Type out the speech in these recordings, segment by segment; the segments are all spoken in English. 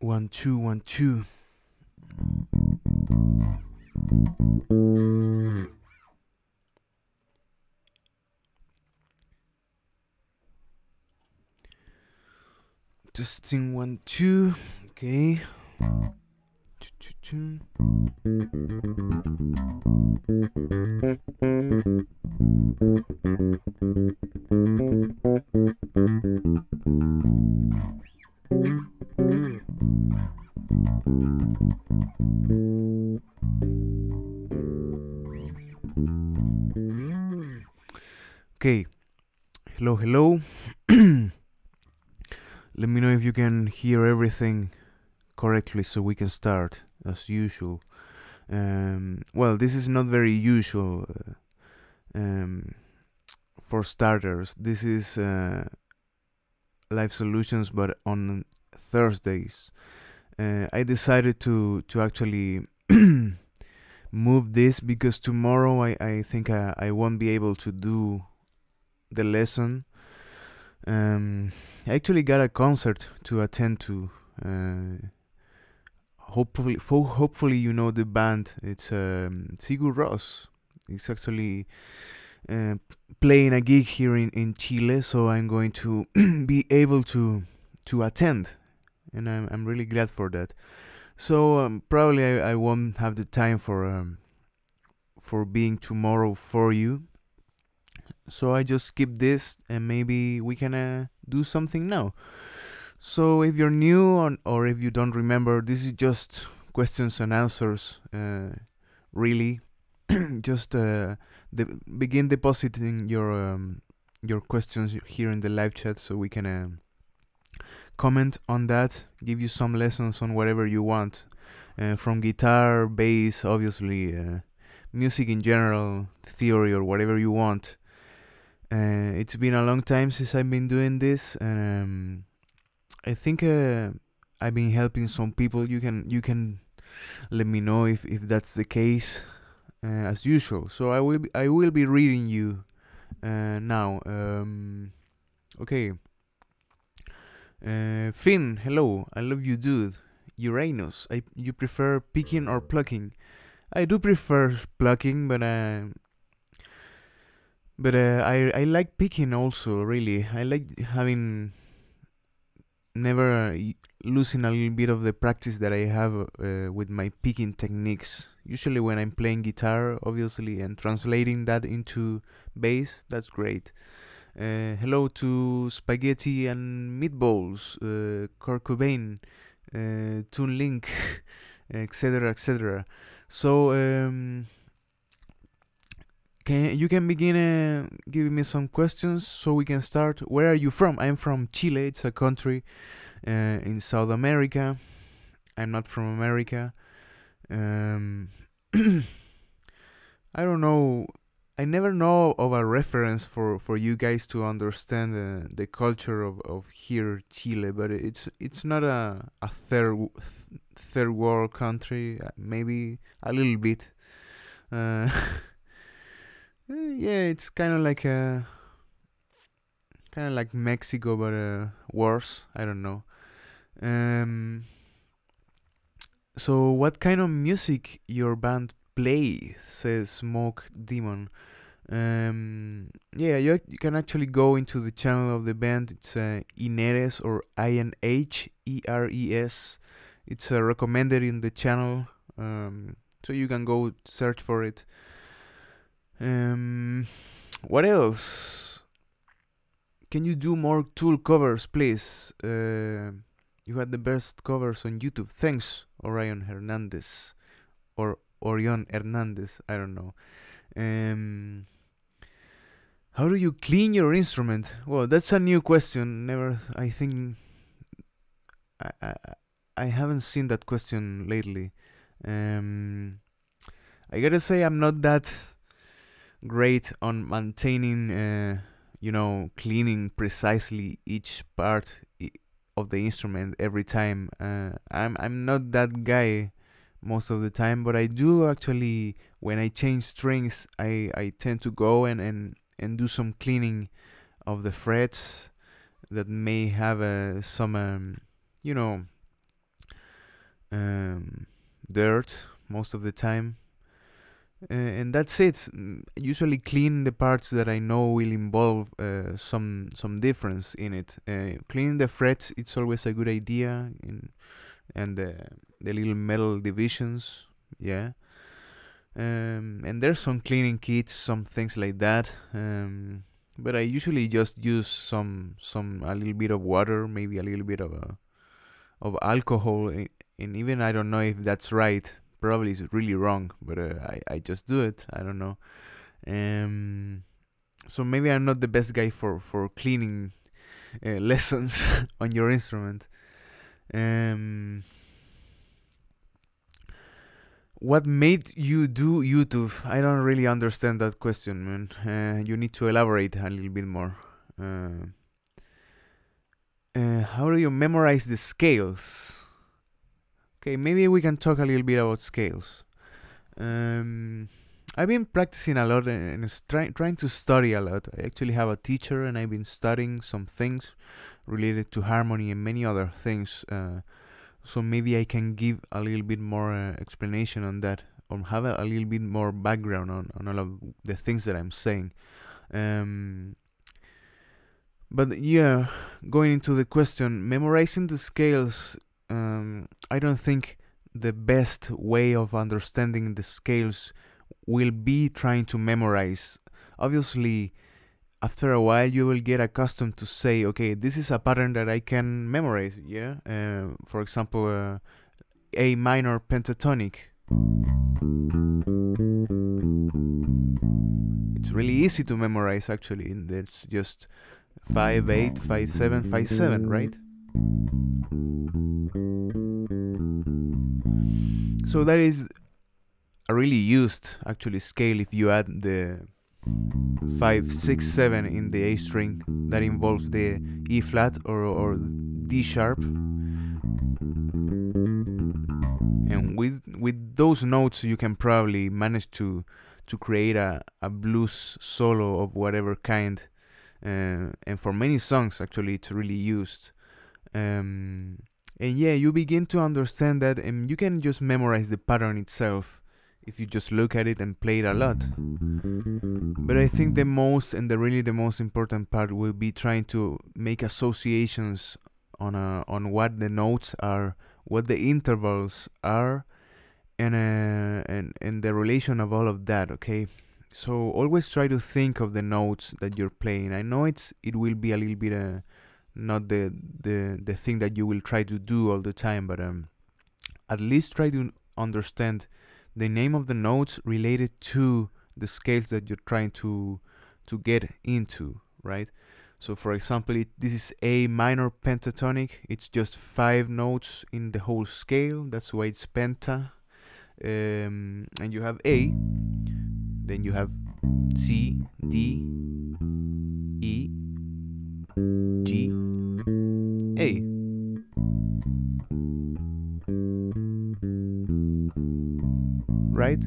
1 2 1 2. Testing 1 2. Okay. 2 2 Okay. Hello, hello. Let me know if you can hear everything correctly so we can start as usual. Well, this is not very usual for starters. This is Live Solutions, but on Thursdays. I decided to actually move this because tomorrow I think I won't be able to do the lesson. I actually got a concert to attend to. Hopefully you know the band. It's Sigur Rós. It's actually playing a gig here in Chile, so I'm going to be able to attend, and I'm really glad for that. So probably I won't have the time for being tomorrow for you. So I just skip this, and maybe we can do something now. So if you're new or if you don't remember, this is just questions and answers. Really, just begin depositing your questions here in the live chat, so we can comment on that. Give you some lessons on whatever you want, from guitar, bass, obviously, music in general, theory, or whatever you want. It's been a long time since I've been doing this, and I think I've been helping some people. You can let me know if that's the case, as usual. So I will be reading you now. Okay. Finn, hello. I love you, dude. Uranus, you prefer picking or plucking? I do prefer plucking, but I like picking also. Really, I like having never losing a little bit of the practice that I have with my picking techniques. Usually when I'm playing guitar, obviously, and translating that into bass, that's great. Hello to Spaghetti and Meatballs, Kurt Cobain, Toon Link, etc., etc. So you can begin giving me some questions so we can start. Where are you from? I'm from Chile. It's a country in South America. I'm not from America. I don't know. I never know of a reference for you guys to understand the culture of here, Chile, but it's not a third world country. Maybe a little bit. Yeah, it's kind of like Mexico, but worse. I don't know. So what kind of music your band plays? Says Smoke Demon. Yeah, you can actually go into the channel of the band. It's Ineres, or INHERES. It's recommended in the channel, so you can go search for it. What else? Can you do more Tool covers, please? You had the best covers on YouTube. Thanks, Orion Hernandez, or Orion Hernandez. I don't know. How do you clean your instrument? Well, that's a new question. I think I haven't seen that question lately. I gotta say I'm not that great on maintaining, cleaning precisely each part of the instrument every time. I'm not that guy most of the time, but I do actually, when I change strings, I tend to go and do some cleaning of the frets that may have some dirt most of the time. And that's it. Usually clean the parts that I know will involve some difference in it. Cleaning the frets, it's always a good idea, and the little metal divisions, yeah. And there's some cleaning kits, some things like that. But I usually just use a little bit of water, maybe a little bit of alcohol, and even I don't know if that's right. Probably it's really wrong, but I just do it. I don't know. So maybe I'm not the best guy for cleaning lessons on your instrument. What made you do YouTube? I don't really understand that question, man. You need to elaborate a little bit more. How do you memorize the scales? Okay, maybe we can talk a little bit about scales. I've been practicing a lot and trying to study a lot. I actually have a teacher, and I've been studying some things related to harmony and many other things. So maybe I can give a little bit more explanation on that, or have a little bit more background on all of the things that I'm saying. But yeah, going into the question, memorizing the scales, I don't think the best way of understanding the scales will be trying to memorize. Obviously, after a while you will get accustomed to say, okay, this is a pattern that I can memorize, yeah? For example, A minor pentatonic. It's really easy to memorize, actually. There's just 5, 8, 5, 7, 5, 7, right? So that is a really used, actually, scale if you add the 5, 6, 7 in the A string. That involves the E flat or D sharp. And with those notes you can probably manage to create a blues solo of whatever kind. And for many songs, actually, it's really used. And yeah, you begin to understand that, and you can just memorize the pattern itself if you just look at it and play it a lot. But I think the most important part will be trying to make associations on what the notes are, what the intervals are, and the relation of all of that. Okay, so always try to think of the notes that you're playing. I know it will be a little bit not the thing that you will try to do all the time, but at least try to understand the name of the notes related to the scales that you're trying to get into, right? So for example, this is A minor pentatonic. It's just 5 notes in the whole scale. That's why it's penta. And you have A, then you have C, D, E, G, A. Right?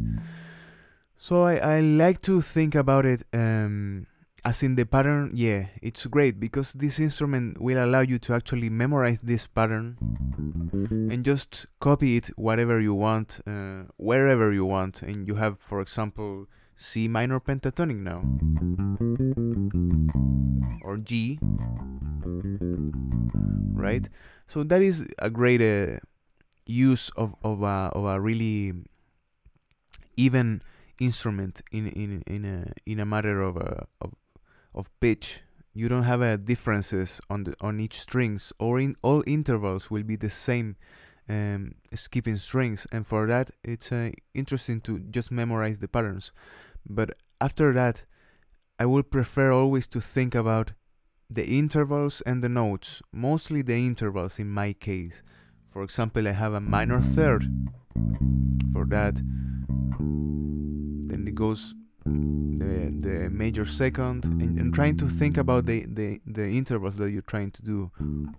So I like to think about it as in the pattern. Yeah, it's great because this instrument will allow you to actually memorize this pattern and just copy it whatever you want, wherever you want. And you have, for example, C minor pentatonic now, or G, right? So that is a great use of a really even instrument in a matter of pitch. You don't have differences on each strings, or in all intervals will be the same skipping strings, and for that it's interesting to just memorize the patterns. But after that, I would prefer always to think about the intervals and the notes, mostly the intervals in my case. For example, I have a minor third for that, then it goes the major second, and trying to think about the intervals that you're trying to do.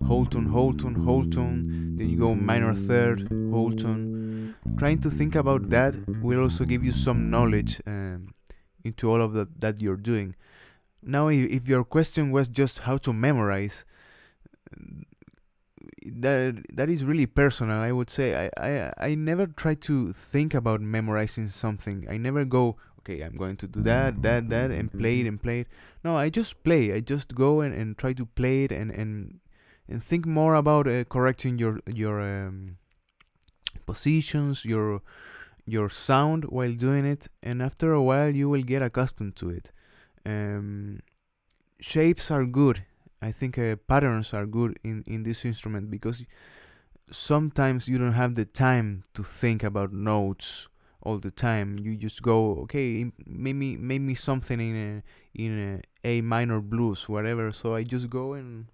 Whole tone, whole tone, whole tone, then you go minor third, whole tone. Trying to think about that will also give you some knowledge into all of that you're doing. Now, if your question was just how to memorize, that is really personal. I would say I never try to think about memorizing something. I never go, okay, I'm going to do that, and play it. No, I just play. I just go and try to play it and think more about correcting your positions, your sound while doing it, and after a while you will get accustomed to it. Shapes are good. I think patterns are good in this instrument, because sometimes you don't have the time to think about notes all the time. You just go, okay, maybe something in a minor blues, whatever. So I just go and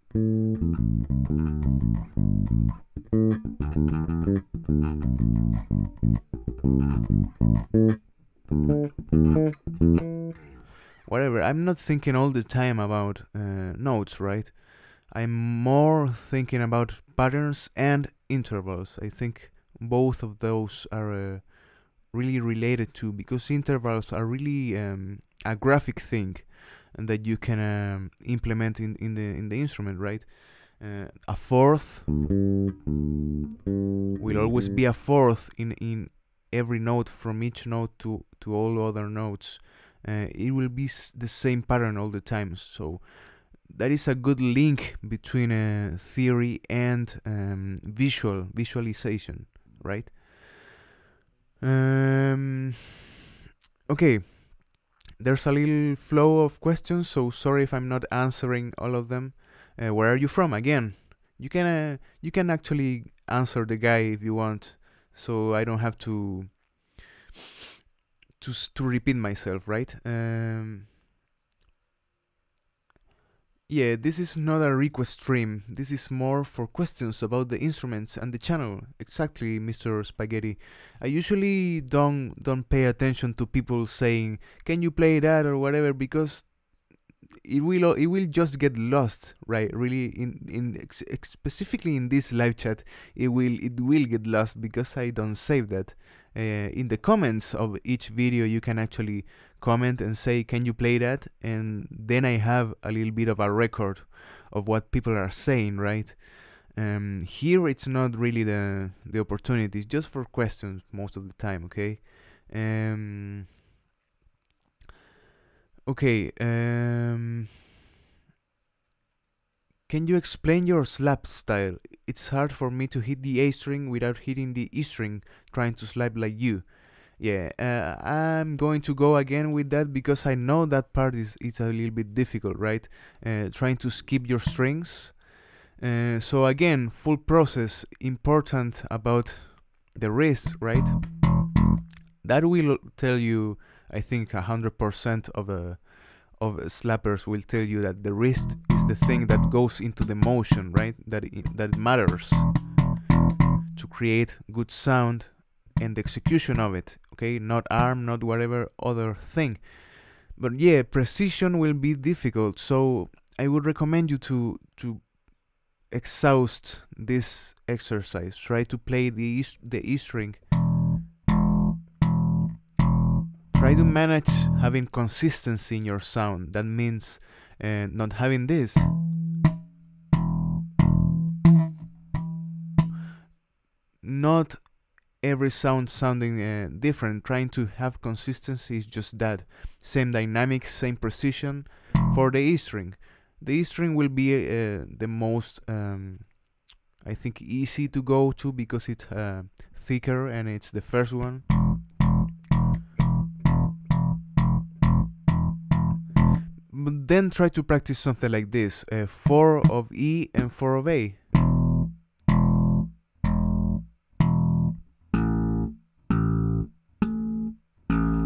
whatever. I'm not thinking all the time about notes, right? I'm more thinking about patterns and intervals. I think both of those are really related to, because intervals are really a graphic thing, and that you can implement in the instrument, right? A fourth will always be a fourth in every note, from each note to all other notes. It will be the same pattern all the time. So that is a good link between theory and visualization, right? Okay, there's a little flow of questions, so sorry if I'm not answering all of them. Where are you from? Again, you can actually answer the guy if you want, so I don't have to repeat myself, right? Yeah, this is not a request stream. This is more for questions about the instruments and the channel. Exactly, Mr. Spaghetti. I usually don't pay attention to people saying, "Can you play that?" or whatever, because it will just get lost, right? Really, specifically in this live chat, it will get lost, because I don't save that. In the comments of each video, you can actually comment and say, "Can you play that?" and then I have a little bit of a record of what people are saying, right? Here it's not really the opportunity. It's just for questions most of the time, okay? Okay, can you explain your slap style? It's hard for me to hit the A string without hitting the E string, trying to slap like you. Yeah, I'm going to go again with that, because I know that part is a little bit difficult, right? Trying to skip your strings. So again, full process, important about the wrist, right? That will tell you, I think 100% of slappers will tell you that the wrist is the thing that goes into the motion, right? That matters to create good sound and the execution of it, okay? Not arm, not whatever other thing. But yeah, precision will be difficult, so I would recommend you to exhaust this exercise. Try to play the E string. Try to manage having consistency in your sound. That means not having this. Not every sound sounding different. Trying to have consistency is just that. Same dynamics, same precision for the E string. The E string will be the most, I think, easy to go to, because it's thicker and it's the first one. But then try to practice something like this, 4 of E and 4 of A.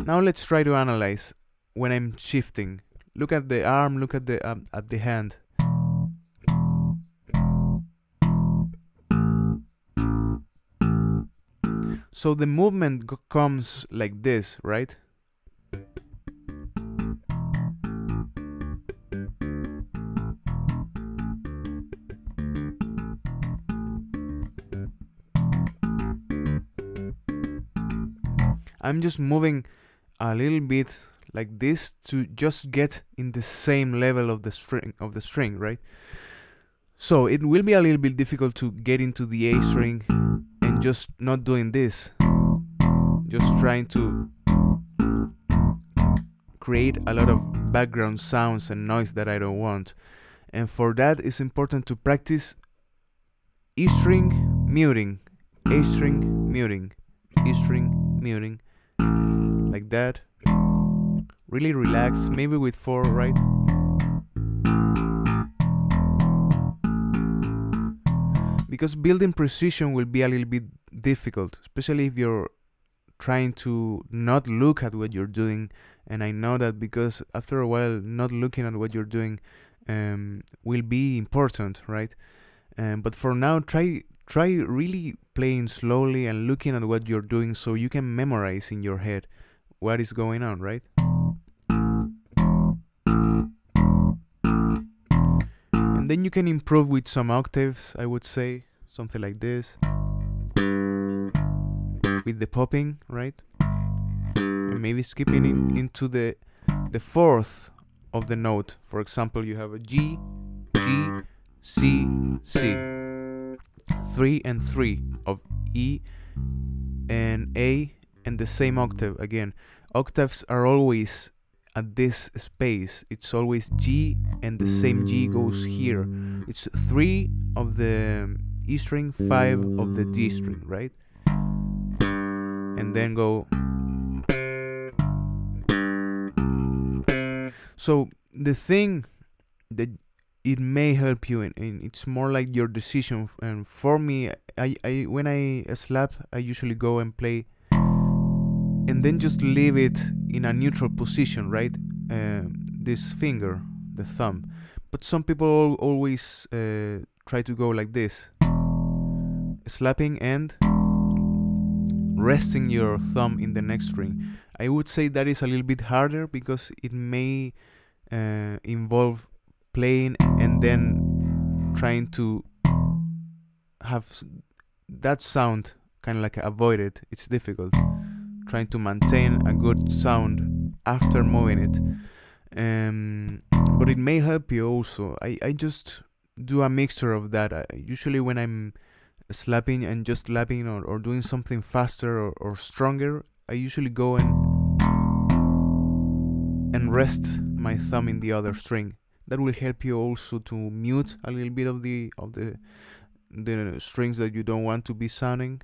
Now let's try to analyze when I'm shifting. Look at the arm, look at the hand. So the movement comes like this, right? I'm just moving a little bit like this to just get in the same level of the string, right? So it will be a little bit difficult to get into the A string and just not doing this, just trying to create a lot of background sounds and noise that I don't want. And for that, it's important to practice E string muting, A string muting, E string muting, like that. Really relax, maybe with 4, right? Because building precision will be a little bit difficult, especially if you're trying to not look at what you're doing. And I know that because after a while, not looking at what you're doing will be important, right? But for now, try really playing slowly and looking at what you're doing so you can memorize in your head what is going on, right? And then you can improve with some octaves, I would say, something like this, with the popping, right? And maybe skipping into the fourth of the note. For example, you have a G, G, C, C, 3 and 3 of E and A, and the same octave again. Octaves are always at this space. It's always G and the same G goes here. It's 3 of the E string, 5 of the D string, right? And then go. So the thing that it may help you, and it's more like your decision. And for me, I when I slap, I usually go and play, and then just leave it in a neutral position, right? This finger, the thumb. But some people always try to go like this, slapping and resting your thumb in the next string. I would say that is a little bit harder because it may involve playing and then trying to have that sound kind of like avoided. It's difficult trying to maintain a good sound after moving it, but it may help you also. I just do a mixture of that. Usually when I'm slapping and just slapping or doing something faster or stronger, I usually go and rest my thumb in the other string. That will help you also to mute a little bit of the strings that you don't want to be sounding.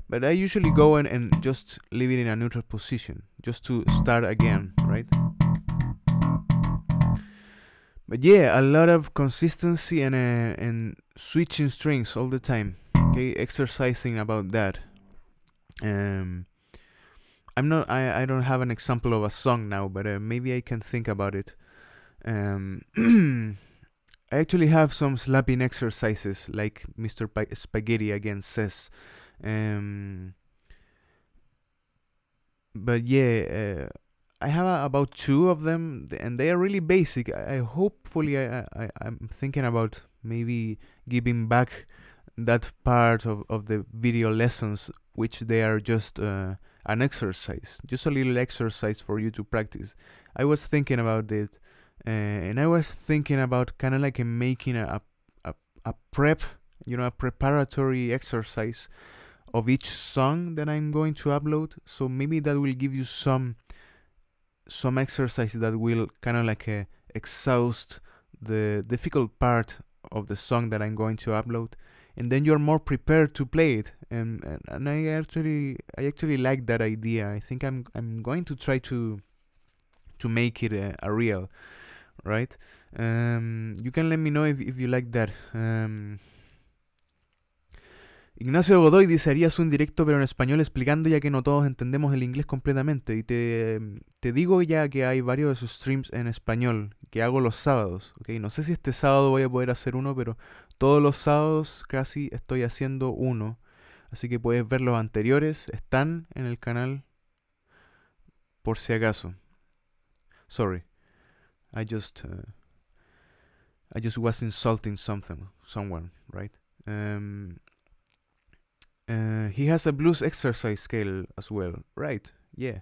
But I usually go and just leave it in a neutral position, just to start again, right? But yeah, a lot of consistency and switching strings all the time. Okay, exercising about that. I don't have an example of a song now, but maybe I can think about it. I actually have some slapping exercises, like Mr. Spaghetti again says. But yeah, I have about 2 of them, and they are really basic. Hopefully I'm thinking about maybe giving back that part of the video lessons, which they are just an exercise, just a little exercise for you to practice. I was thinking about it, and I was thinking about kind of like making a prep, a preparatory exercise of each song that I'm going to upload. So maybe that will give you some exercises that will kind of like exhaust the difficult part of the song that I'm going to upload, and then you're more prepared to play it. And I actually like that idea. I think I'm going to try to make it a real, right? You can let me know if you like that. Ignacio Godoy dice: harías un directo pero en español explicando, ya que no todos entendemos el inglés completamente. Y te digo ya que hay varios de sus streams en español que hago los sábados, ¿okay? No sé si este sábado voy a poder hacer uno, pero todos los sábados casi estoy haciendo uno. Así que puedes ver los anteriores, están en el canal por si acaso. Sorry, I just was insulting someone, right? He has a blues exercise scale as well, right? Yeah.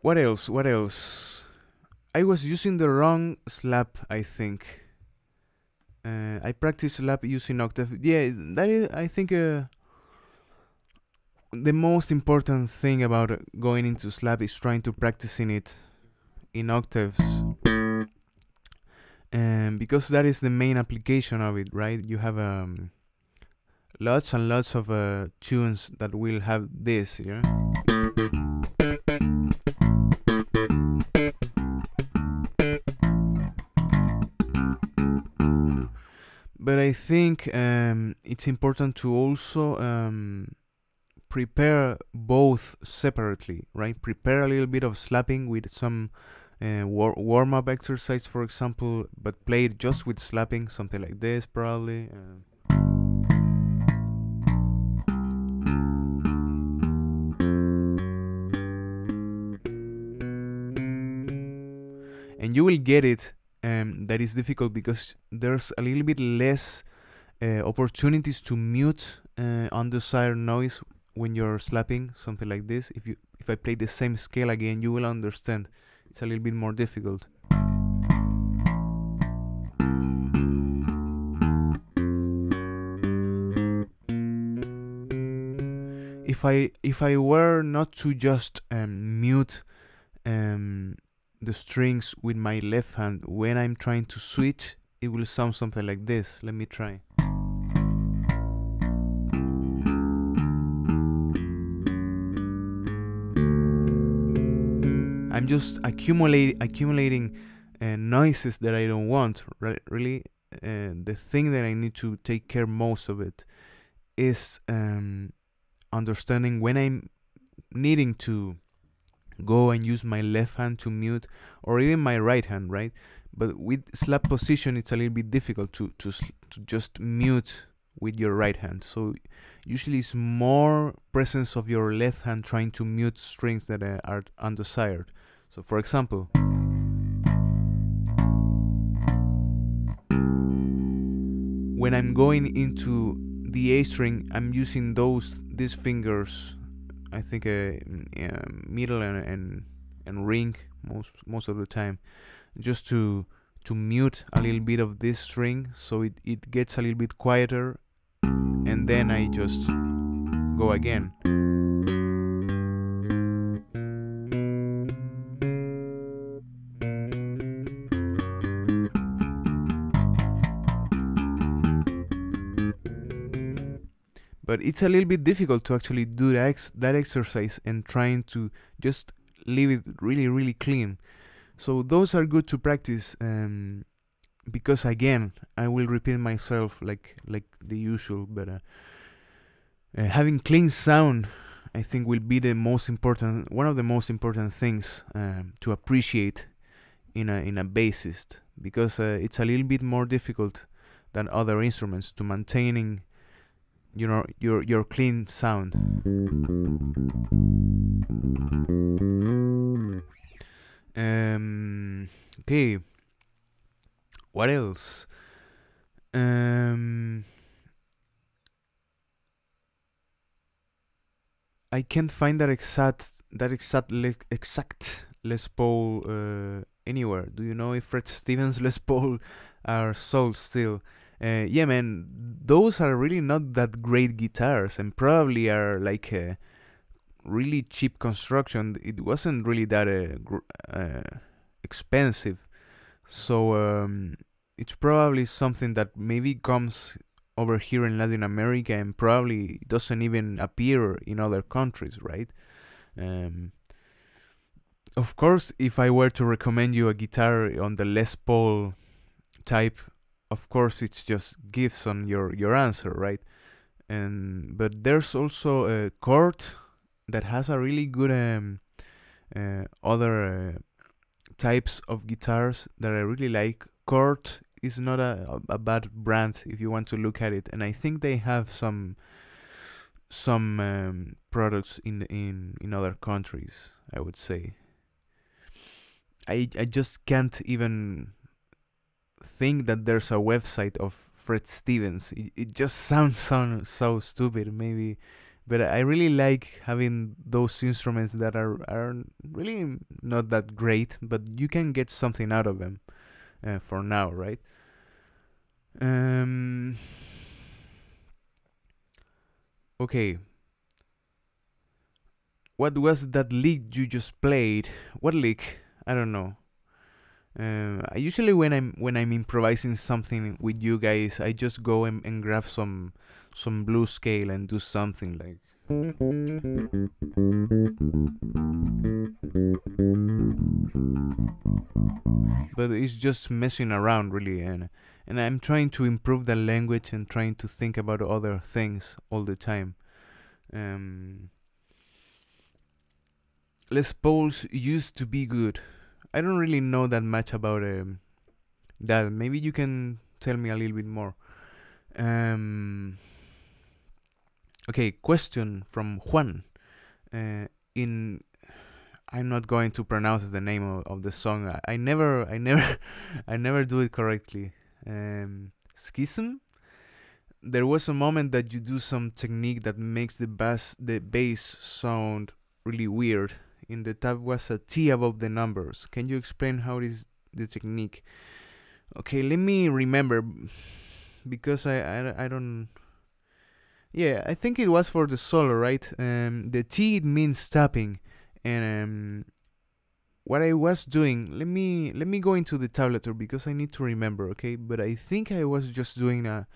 What else? What else? I was using the wrong slap, I think. I practiced slap using octave. Yeah, that is, I think, the most important thing about going into slap is trying to practicing it in octaves. Because that is the main application of it, right? You have lots and lots of tunes that will have this, yeah. But I think it's important to also prepare both separately, right? Prepare a little bit of slapping with some warm-up exercise, for example, but play it just with slapping, something like this, probably. And you will get it. That is difficult because there's a little bit less opportunities to mute undesired noise when you're slapping, something like this. If I play the same scale again, you will understand. It's a little bit more difficult. If I were not to just mute the strings with my left hand when I'm trying to switch, it will sound something like this. Let me try. I'm just accumulating noises that I don't want. Really, the thing that I need to take care most of it is understanding when I'm needing to go and use my left hand to mute, or even my right hand, right? But with slap position, it's a little bit difficult to just mute with your right hand. So usually it's more presence of your left hand trying to mute strings that are undesired. So for example, when I'm going into the A string, I'm using these fingers, I think middle and ring most of the time, just to mute a little bit of this string, so it gets a little bit quieter, and then I just go again. But it's a little bit difficult to actually do that exercise and trying to just leave it really clean. So those are good to practice, because again, I will repeat myself like the usual, but having clean sound, I think, will be one of the most important things to appreciate in a bassist, because it's a little bit more difficult than other instruments to maintaining your clean sound. Okay, what else? I can't find that exact Les Paul anywhere. Do you know if Fred Stevens Les Paul are sold still? Yeah, man, those are really not that great guitars, and probably are like a really cheap construction. It wasn't really that expensive, so it's probably something that maybe comes over here in Latin America and probably doesn't even appear in other countries, right? Of course, if I were to recommend you a guitar on the Les Paul type, of course it's just Gibson your answer, right? But there's also a Chords that has a really good other types of guitars that I really like. Chords is not a bad brand if you want to look at it, and I think they have some products in other countries, I would say. I just can't even think that there's a website of Fred Stevens. It just sounds so stupid. Maybe But I really like having those instruments that are really not that great, but you can get something out of them for now, right? Okay. What was that lick you just played? What lick? I don't know. I usually when I'm improvising something with you guys, I just go and grab some blues scale and do something like. But it's just messing around really, and I'm trying to improve the language and trying to think about other things all the time. Les Pauls used to be good. I don't really know that much about that. Maybe you can tell me a little bit more. Okay, question from Juan. In I'm not going to pronounce the name of the song. I never I never do it correctly. Schism. There was a moment that you do some technique that makes the bass sound really weird. In the tab was a T above the numbers. Can you explain how is the technique? Okay, let me remember, because I don't. Yeah, I think it was for the solo, right? The T, it means tapping, and what I was doing. Let me go into the tablature because I need to remember. Okay, but I think I was just doing a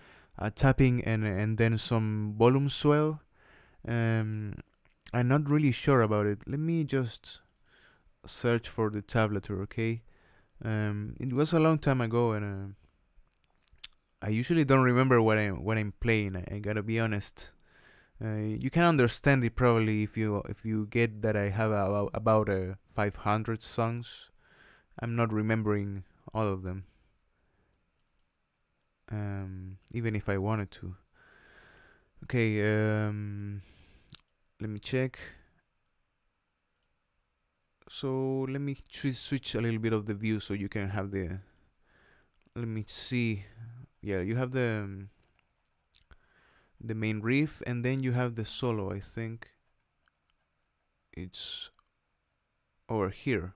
tapping and then some volume swell. I'm not really sure about it. Let me just search for the tablature. Okay, it was a long time ago, and I usually don't remember what I'm playing. I gotta be honest. You can understand it probably if you get that I have about 500 songs. I'm not remembering all of them, even if I wanted to. Okay, let me check. So let me switch a little bit of the view so you can have the. Let me see. Yeah, you have the main riff, and then you have the solo. I think it's over here.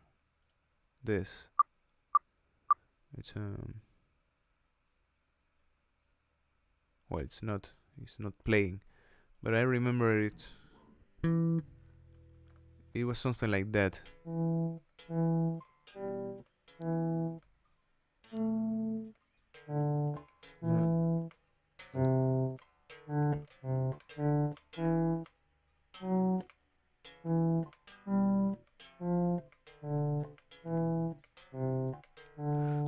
This. It's well, it's not playing, but I remember it. It was something like that.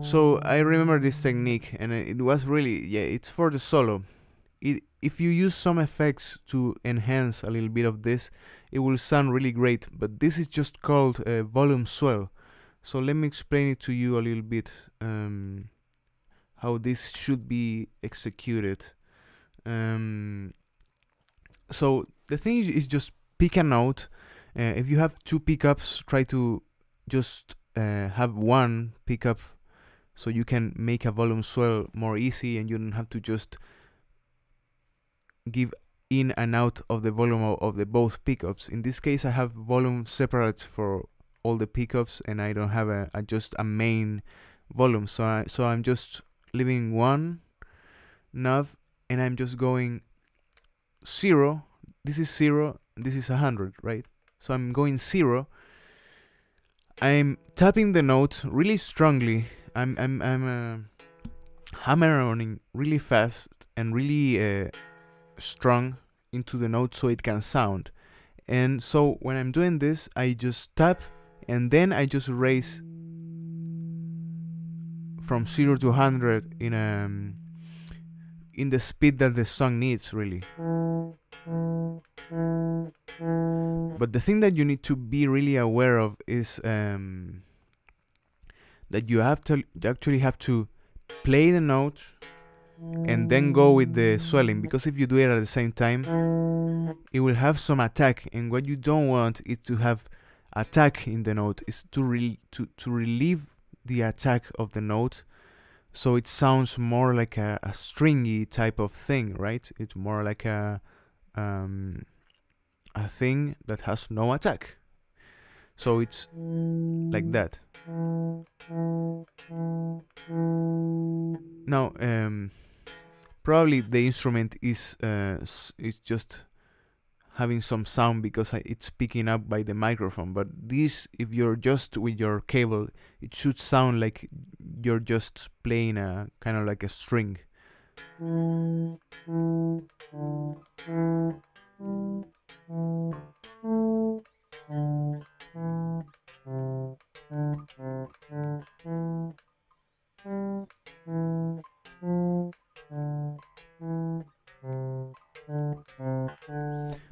So I remember this technique, and it was really, yeah, it's for the solo. If you use some effects to enhance a little bit of this, it will sound really great, but this is just called a volume swell. So let me explain it to you a little bit, how this should be executed. So the thing is just pick a note. If you have two pickups, try to just have one pickup so you can make a volume swell more easy, and you don't have to just give in and out of the volume of the both pickups. In this case, I have volume separate for all the pickups, and I don't have just a main volume. So I'm just leaving one knob, and I'm just going 0. This is 0. This is 100, right? So I'm going 0. I'm tapping the note really strongly. I'm hammering really fast and really strong into the note so it can sound. And so when I'm doing this, I just tap, and then I just raise from 0 to 100 in the speed that the song needs, really. But the thing that you need to be really aware of is that you actually have to play the note and then go with the swelling, because if you do it at the same time, it will have some attack, and what you don't want is to have attack in the note. Is to relieve the attack of the note, so it sounds more like a stringy type of thing, right? It's more like a a thing that has no attack. So it's like that. Now, probably the instrument is just having some sound because it's picking up by the microphone. But this, if you're just with your cable, it should sound like you're just playing a kind of like a string.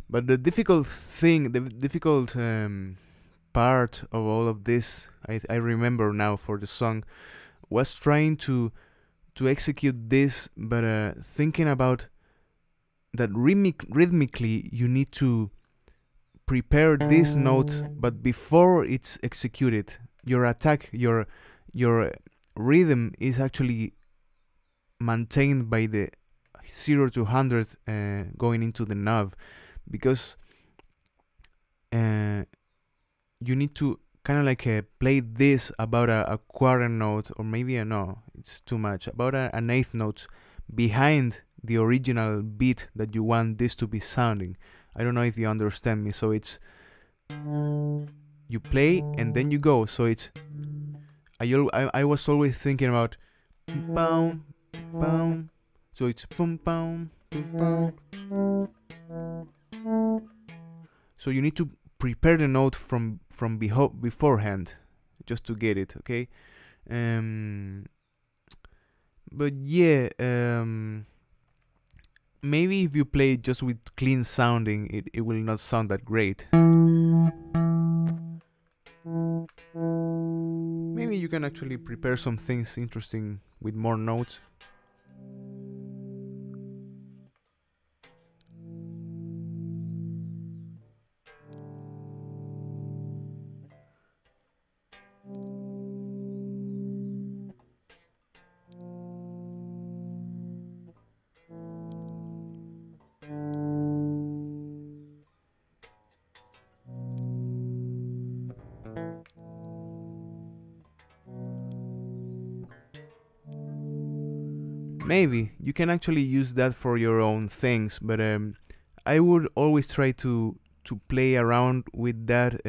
But the difficult thing, the difficult part of all of this, I remember now for the song, was trying to execute this, but thinking about that rhythmically you need to prepare this note, but before it's executed, your attack, your rhythm is actually maintained by the 0 to 100 going into the knob, because you need to kind of like play this about a quarter note, or maybe no, it's too much, about an eighth note behind the original beat that you want this to be sounding. I don't know if you understand me. So it's you play and then you go. So it's I was always thinking about boom, boom. So it's boom, boom, boom, boom. So you need to prepare the note from beforehand, just to get it, okay? But yeah, maybe if you play it just with clean sounding, it will not sound that great. Maybe you can actually prepare some things interesting with more notes. Maybe you can actually use that for your own things, but I would always try to play around with that,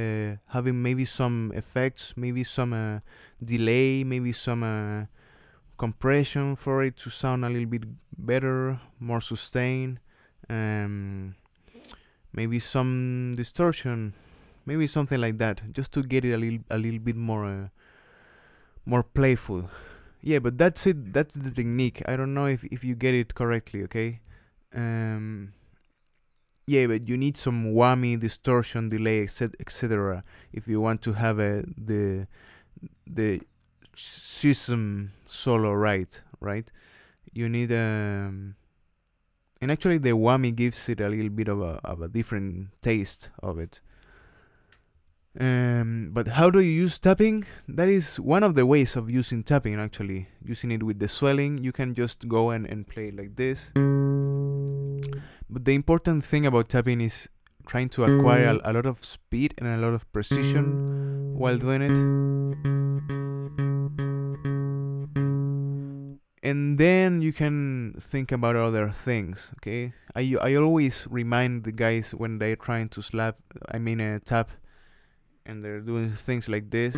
having maybe some effects, maybe some delay, maybe some compression for it to sound a little bit better, more sustained, maybe some distortion, maybe something like that, just to get it a little bit more playful. Yeah, but that's it. That's the technique. I don't know if you get it correctly, okay? Yeah, but you need some whammy, distortion, delay, etc. if you want to have the Schism solo right? You need and actually the whammy gives it a little bit of a different taste of it. But how do you use tapping? That is one of the ways of using tapping, actually. Using it with the swelling, you can just go and play it like this. But the important thing about tapping is trying to acquire a lot of speed and a lot of precision while doing it. And then you can think about other things, okay? I always remind the guys when they're trying to tap, and they're doing things like this,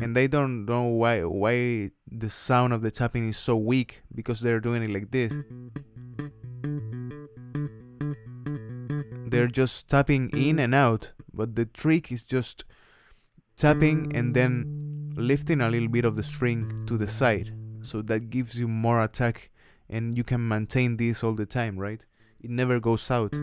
and they don't know why the sound of the tapping is so weak, because they're doing it like this. They're just tapping in and out, but the trick is just tapping and then lifting a little bit of the string to the side, so that gives you more attack, and you can maintain this all the time, right? It never goes out.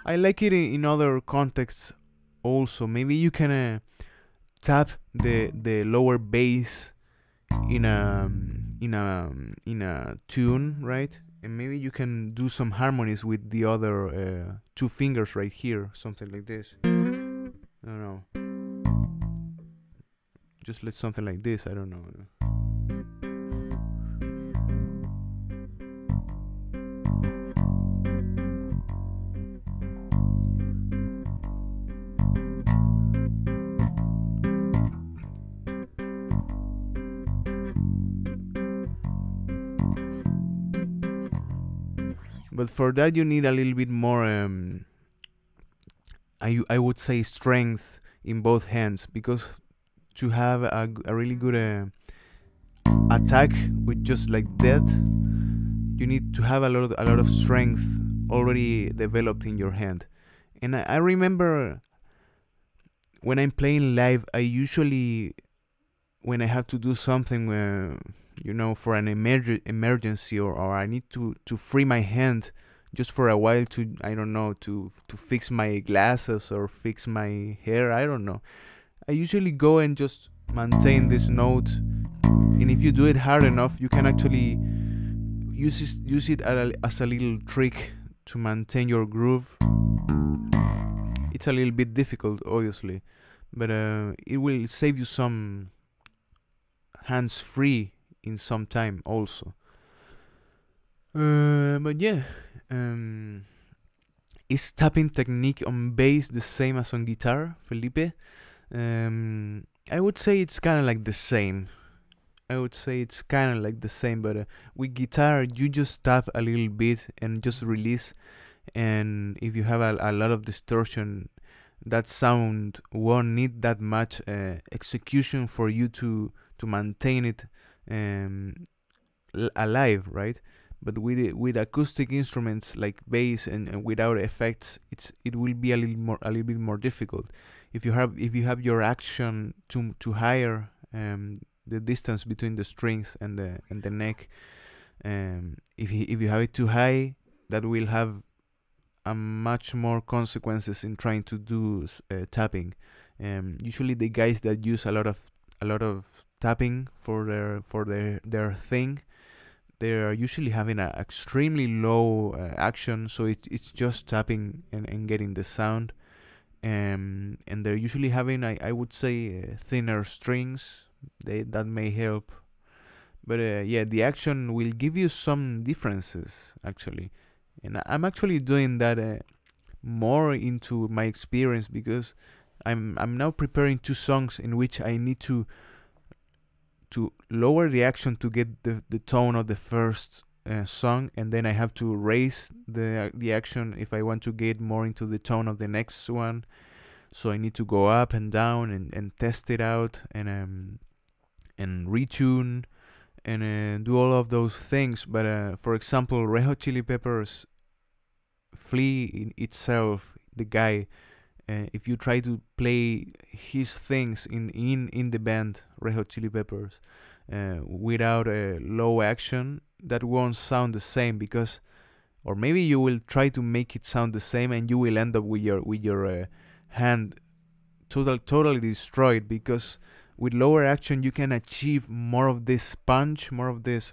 I like it in other contexts also. Maybe you can tap the lower bass in a tune, right? and maybe you can do some harmonies with the other 2 fingers right here, something like this. I don't know. Just let something like this, I don't know. But for that you need a little bit more, I would say, strength in both hands, because to have a really good attack with just like that, you need to have a lot of strength already developed in your hand. And I remember when I'm playing live, I usually, when I have to do something, you know, for an emergency, or I need to free my hand just for a while to, I don't know, to fix my glasses or fix my hair, I don't know. I usually go and just maintain this note, and if you do it hard enough, you can actually use it as a little trick to maintain your groove. It's a little bit difficult, obviously, but it will save you some hands free in some time also. But yeah, is tapping technique on bass the same as on guitar, Felipe? I would say it's kind of like the same. But with guitar, you just tap a little bit and just release. And if you have a lot of distortion, that sound won't need that much execution for you to maintain it alive, right? But with acoustic instruments like bass and without effects, it will be a little bit more difficult. If you have your action too higher, the distance between the strings and the neck, if you have it too high, that will have much more consequences in trying to do tapping. Usually the guys that use a lot of tapping for their thing, they are usually having an extremely low action, so it's just tapping and getting the sound, and they're usually having, I would say, thinner strings. That may help, but yeah, the action will give you some differences actually. And I'm actually doing that more into my experience, because I'm now preparing 2 songs in which I need to lower the action to get the tone of the first song, and then I have to raise the action if I want to get more into the tone of the next one. So I need to go up and down and test it out and retune and do all of those things. But for example, Red Hot Chili Peppers, Flea in itself, the guy, if you try to play his things in the band Red Hot Chili Peppers without a low action, that won't sound the same, because, or maybe you will try to make it sound the same and you will end up with your hand totally destroyed, because with lower action you can achieve more of this punch, more of this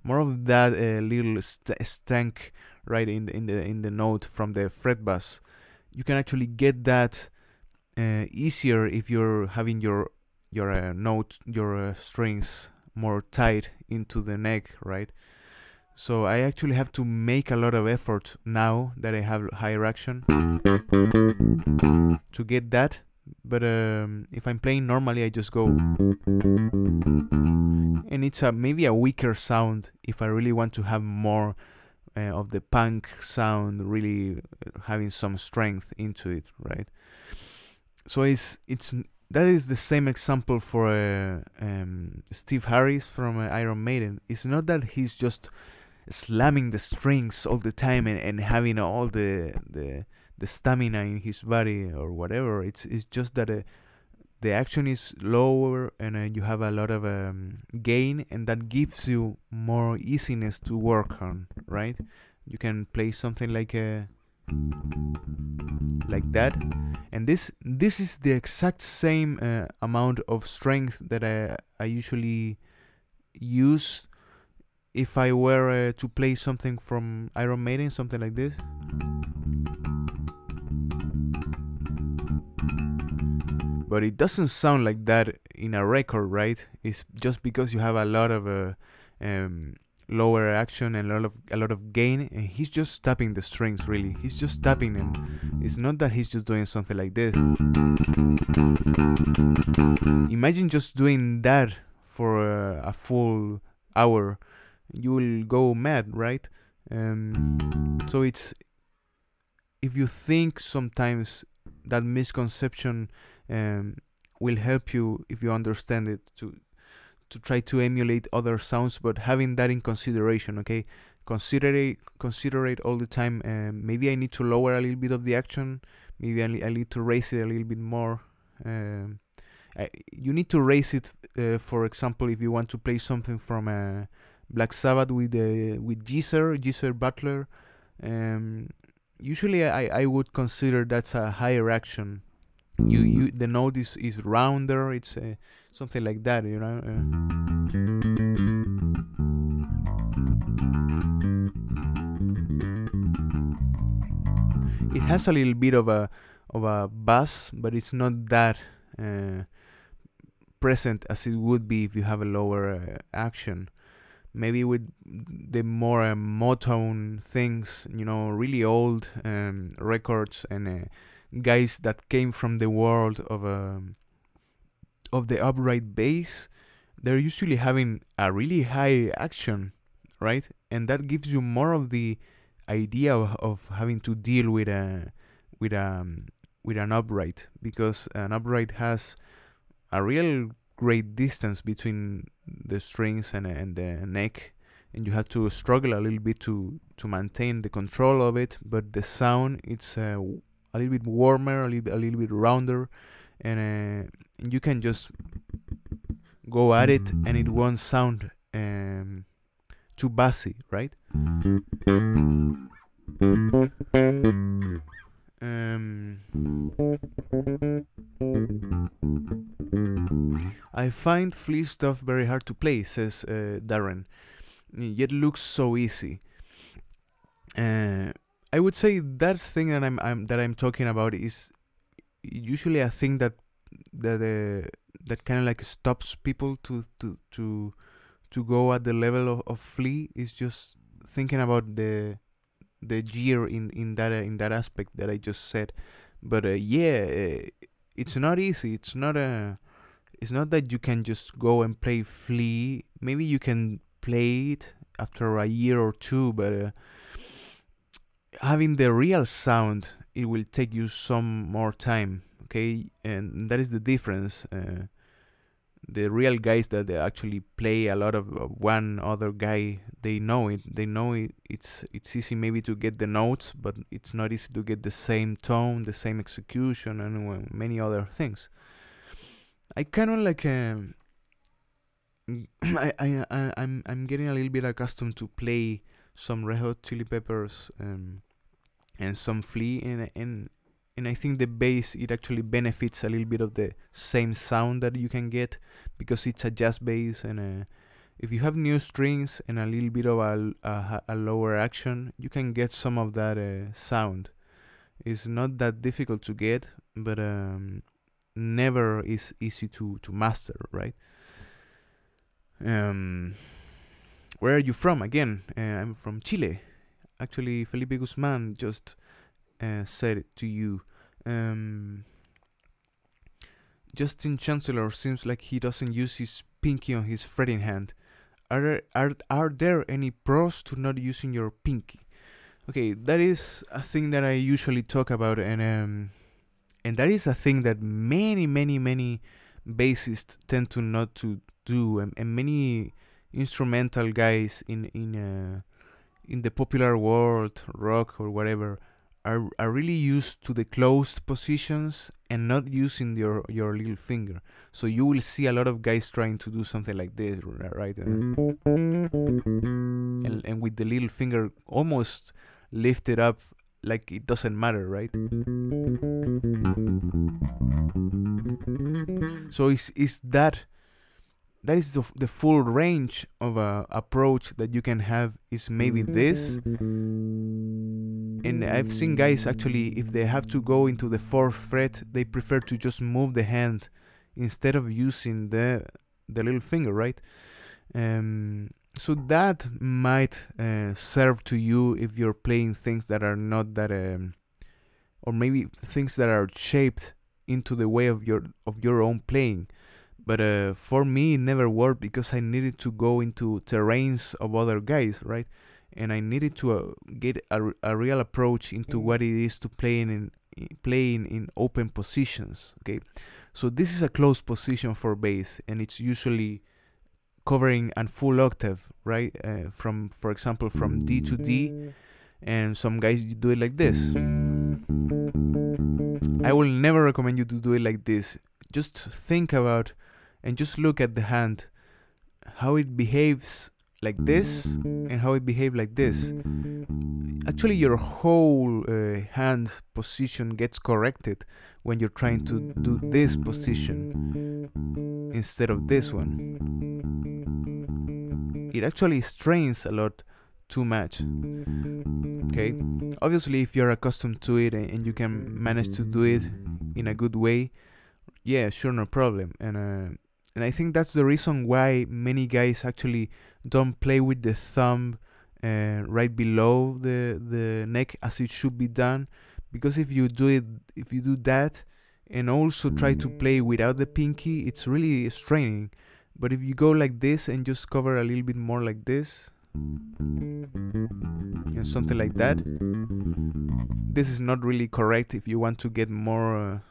more of that little stank right in the note from the fret bus. You can actually get that easier if you're having your strings more tight into the neck, right? So I actually have to make a lot of effort now that I have higher action to get that. But if I'm playing normally, I just go, and it's maybe a weaker sound if I really want to have more of the punk sound, really having some strength into it, right? So that is the same example for Steve Harris from Iron Maiden. It's not that he's just slamming the strings all the time and having all the stamina in his body or whatever. It's just that the action is lower and you have a lot of gain, and that gives you more easiness to work on, right? You can play something like that, and this is the exact same amount of strength that I usually use if I were to play something from Iron Maiden, something like this. But it doesn't sound like that in a record, right? It's just because you have a lot of lower action and a lot of gain, and he's just tapping the strings. Really, he's just tapping them. It's not that he's just doing something like this. Imagine just doing that for a full hour. You will go mad, right? So it's, if you think sometimes that misconception will help you, if you understand it, to try to emulate other sounds, but having that in consideration, okay? Consider it all the time. Maybe I need to lower a little bit of the action. Maybe I need to raise it a little bit more. You need to raise it, for example, if you want to play something from Black Sabbath with Geezer Butler. Usually I would consider that's a higher action. The note is rounder. It's something like that, you know. It has a little bit of a bass, but it's not that present as it would be if you have a lower action. Maybe with the more Motown things, you know, really old records and guys that came from the world of the upright bass, they're usually having a really high action, right? And that gives you more of the idea of having to deal with an upright, because an upright has a real great distance between the strings and the neck, and you have to struggle a little bit to maintain the control of it. But the sound, it's a little bit warmer, a little bit rounder, and you can just go at it and it won't sound too bassy, right? I find Flea stuff very hard to play, says Darren, yet looks so easy. I would say that thing that I'm talking about is usually a thing that kind of like stops people to go at the level of Flea. Is just thinking about the gear in that aspect that I just said. But it's not easy. It's not that you can just go and play Flea. Maybe you can play it after a year or two, but having the real sound, it will take you some more time, okay? And that is the difference. The real guys that they actually play a lot of one other guy, they know it. It's easy maybe to get the notes, but it's not easy to get the same tone, the same execution, and many other things. I kind of like I'm getting a little bit accustomed to play some Red Hot Chili Peppers and some Flea, and I think the bass, it actually benefits a little bit of the same sound that you can get, because it's a jazz bass, and if you have new strings and a little bit of a lower action, you can get some of that sound. It's not that difficult to get, but never is easy to master, right? Where are you from? Again, I'm from Chile. Actually, Felipe Guzman just said it to you. Justin Chancellor seems like he doesn't use his pinky on his fretting hand. Are there any pros to not using your pinky? Okay, that is a thing that I usually talk about, and that is a thing that many bassists tend to not to do, and many instrumental guys in the popular world, rock or whatever, are really used to the closed positions and not using your little finger. So you will see a lot of guys trying to do something like this, right? And with the little finger almost lifted up, like it doesn't matter, right? So it's that that is the full range of a approach that you can have is maybe this. And I've seen guys actually, if they have to go into the 4th fret, they prefer to just move the hand instead of using the little finger, right? So that might serve to you if you're playing things that are not that, or maybe things that are shaped into the way of your own playing. But for me, it never worked because I needed to go into terrains of other guys, right? And I needed to get a real approach into what it is to playing in open positions. Okay, so this is a closed position for bass, and it's usually covering a full octave, right? For example, from D to D, and some guys do it like this. I will never recommend you to do it like this. Just think about and just look at the hand, how it behaves like this and how it behaves like this. Actually, your whole hand position gets corrected when you're trying to do this position instead of this one. It actually strains a lot too much. Okay, obviously if you're accustomed to it and you can manage to do it in a good way, yeah, sure, no problem. And I think that's the reason why many guys actually don't play with the thumb right below the neck as it should be done, because if you do that and also try to play without the pinky, it's really straining. But if you go like this and just cover a little bit more like this and something like that, this is not really correct if you want to get more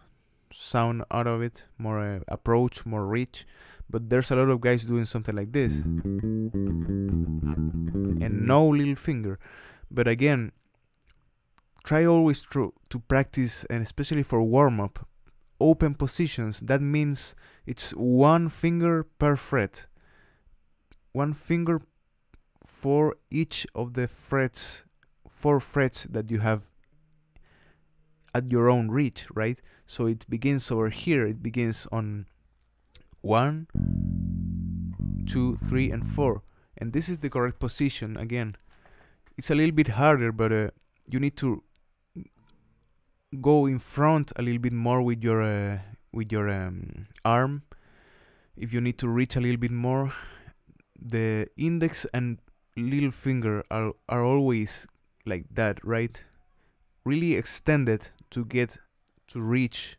sound out of it, more approach, more reach. But there's a lot of guys doing something like this and no little finger. But again, try always to practice, and especially for warm-up, open positions. That means it's one finger per fret, one finger for each of the frets, 4 frets that you have at your own reach, right? So it begins over here, it begins on 1, 2, 3, and 4, and this is the correct position. Again, it's a little bit harder, but you need to go in front a little bit more with your arm. If you need to reach a little bit more, the index and little finger are always like that, right? Really extended to get to reach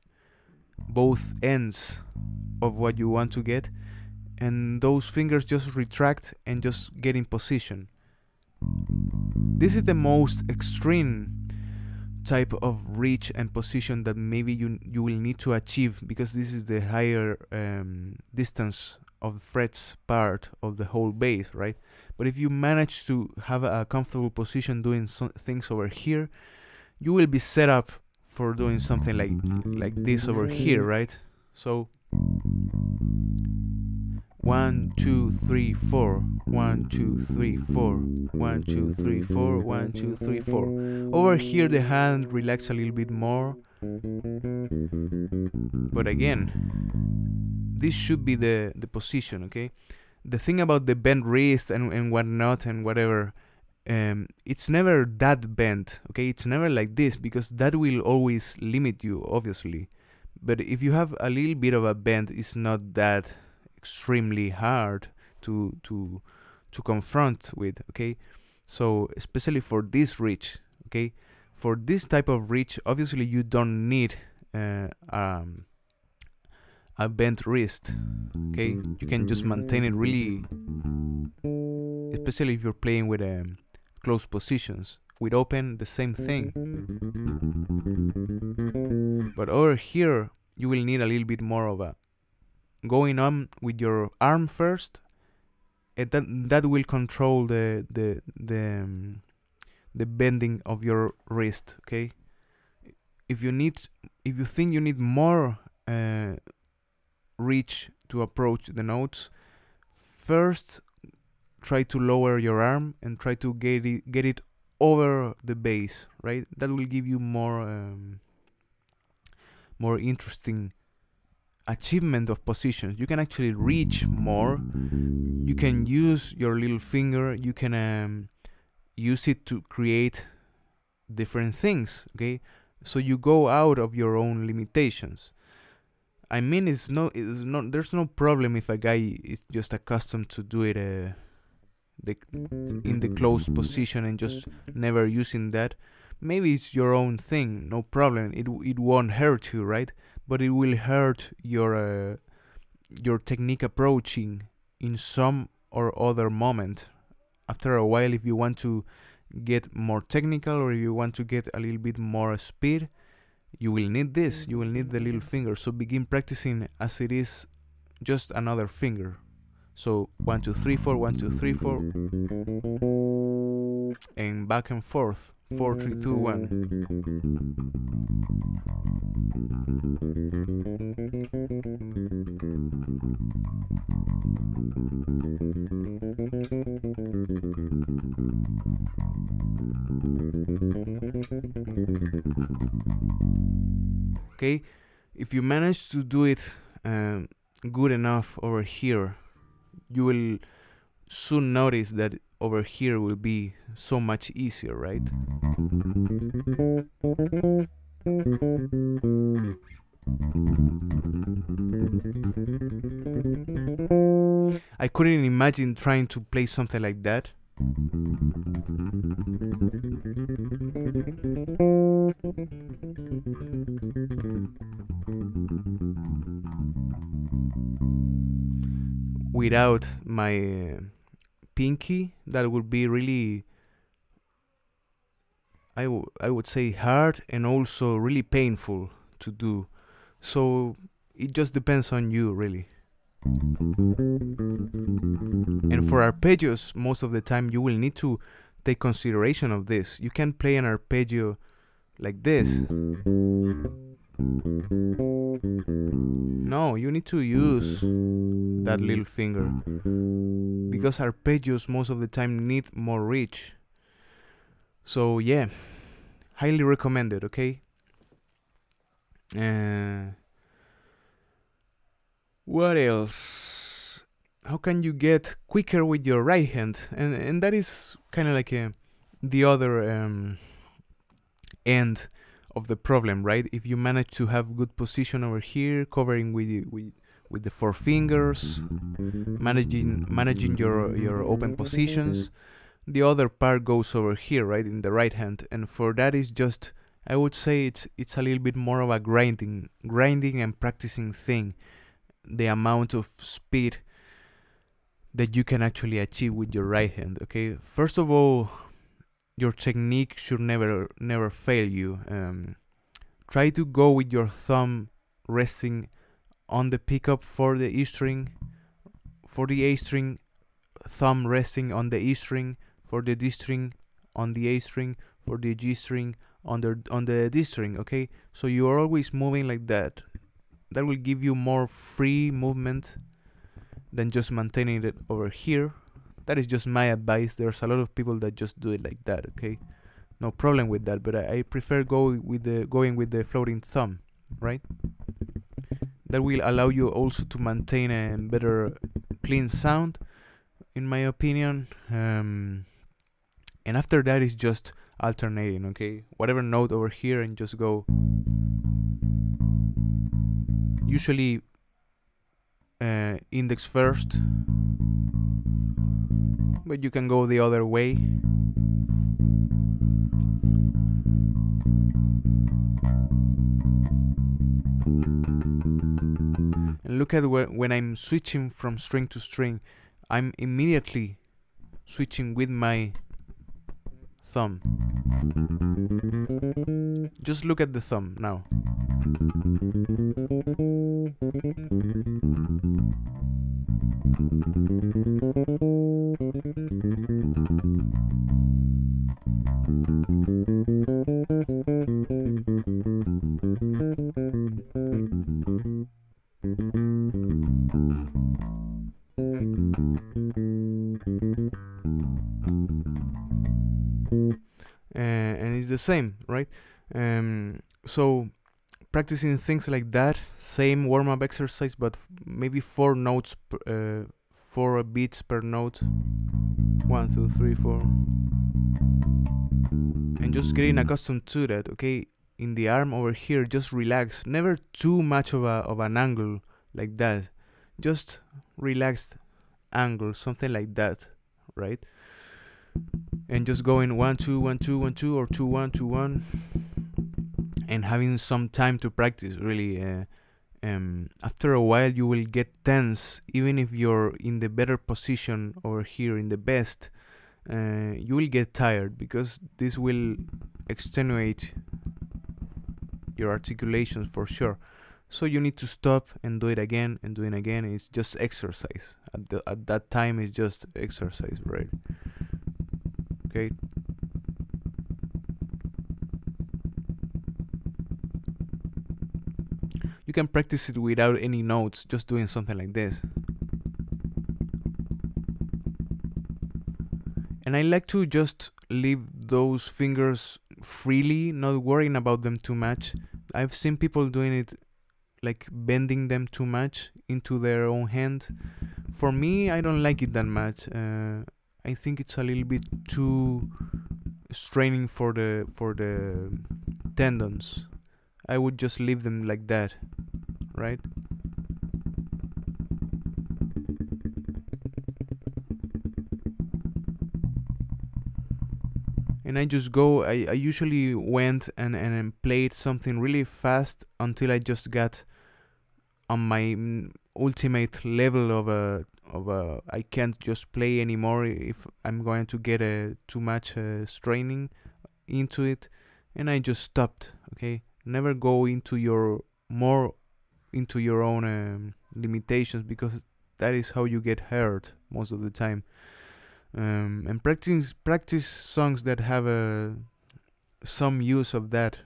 both ends of what you want to get, and those fingers just retract and just get in position. This is the most extreme type of reach and position that maybe you will need to achieve, because this is the higher distance of frets part of the whole bass, right? But if you manage to have a comfortable position doing things over here, you will be set up for doing something like this over here, right? So 1, 2, 3, 4, 1, 2, 3, 4, 1, 2, 3, 4, 1, 2, 3, 4. Over here the hand relax a little bit more, but again, this should be the position, okay? The thing about the bent wrist and whatnot and whatever, it's never that bent, okay? It's never like this, because that will always limit you, obviously. But if you have a little bit of a bend, it's not that extremely hard to confront with, okay? So especially for this reach, okay, for this type of reach, obviously you don't need a bent wrist, okay? You can just maintain it really, especially if you're playing with close positions. With open, the same thing. But over here, you will need a little bit more of a going on with your arm first, and that will control the bending of your wrist, okay? If you think you need more reach to approach the notes, first try to lower your arm and try to get it over the bass, right? That will give you more interesting achievement of positions. You can actually reach more. You can use your little finger. You can use it to create different things. Okay, so you go out of your own limitations. I mean, there's no problem if a guy is just accustomed to do it in the closed position and just never using that. Maybe it's your own thing, no problem. It won't hurt you, right? But it will hurt your technique approaching in some or other moment. After a while, if you want to get more technical or if you want to get a little bit more speed, you will need this. You will need the little finger. So begin practicing as it is just another finger. So 1 2 3 4, 1 2 3 4, and back and forth. 4 3 2 1. Okay, if you manage to do it good enough over here, you will soon notice that over here will be so much easier, right? I couldn't imagine trying to play something like that. Without my pinky. That would be really, I would say, hard and also really painful to do. So it just depends on you, really. And for arpeggios, most of the time you will need to take consideration of this. You can play an arpeggio like this. No, you need to use that little finger, because arpeggios most of the time need more reach. So yeah, highly recommended, okay? What else? How can you get quicker with your right hand? And that is kind of like the other end of the problem, right? If you manage to have good position over here, covering with the 4 fingers, managing your open positions, the other part goes over here, right, in the right hand. And for that is just, I would say it's a little bit more of a grinding and practicing thing. The amount of speed that you can actually achieve with your right hand. Okay, first of all, your technique should never fail you. Try to go with your thumb resting on the pickup for the E string, for the A string, thumb resting on the E string, for the D string on the A string, for the G string on the D string. Okay, so you are always moving like that. That will give you more free movement than just maintaining it over here. That is just my advice. There's a lot of people that just do it like that. Okay, no problem with that, but I prefer going with the floating thumb, right? That will allow you also to maintain a better clean sound, in my opinion. And after that is just alternating, okay? Whatever note over here and just go. Usually index first, but you can go the other way. And look at when I'm switching from string to string, I'm immediately switching with my thumb. Just look at the thumb now. And it's the same, right? So practicing things like that, same warm-up exercise, but maybe 4 notes, 4 beats per note, 1, 2, 3, 4, and just getting accustomed to that. Okay, in the arm over here, just relax, never too much of an angle like that, just relaxed angle, something like that, right? And just going 1 2 1 2 1 2 or 2 1 2 1, and having some time to practice. Really, after a while, you will get tense, even if you're in the better position over here, in the best. You will get tired because this will extenuate your articulations for sure. So you need to stop and do it again and do it again. It's just exercise. At that time, it's just exercise, right? Okay. You can practice it without any notes, just doing something like this. And I like to just leave those fingers freely, not worrying about them too much. I've seen people doing it, like bending them too much into their own hand. For me, I don't like it that much. I think it's a little bit too straining for the tendons. I would just leave them like that, right? And I just go, I usually went and played something really fast until I just got on my ultimate level of I can't just play anymore if I'm going to get too much straining into it, and I just stopped. Okay, never go into your own limitations, because that is how you get hurt most of the time. And practice songs that have some use of that.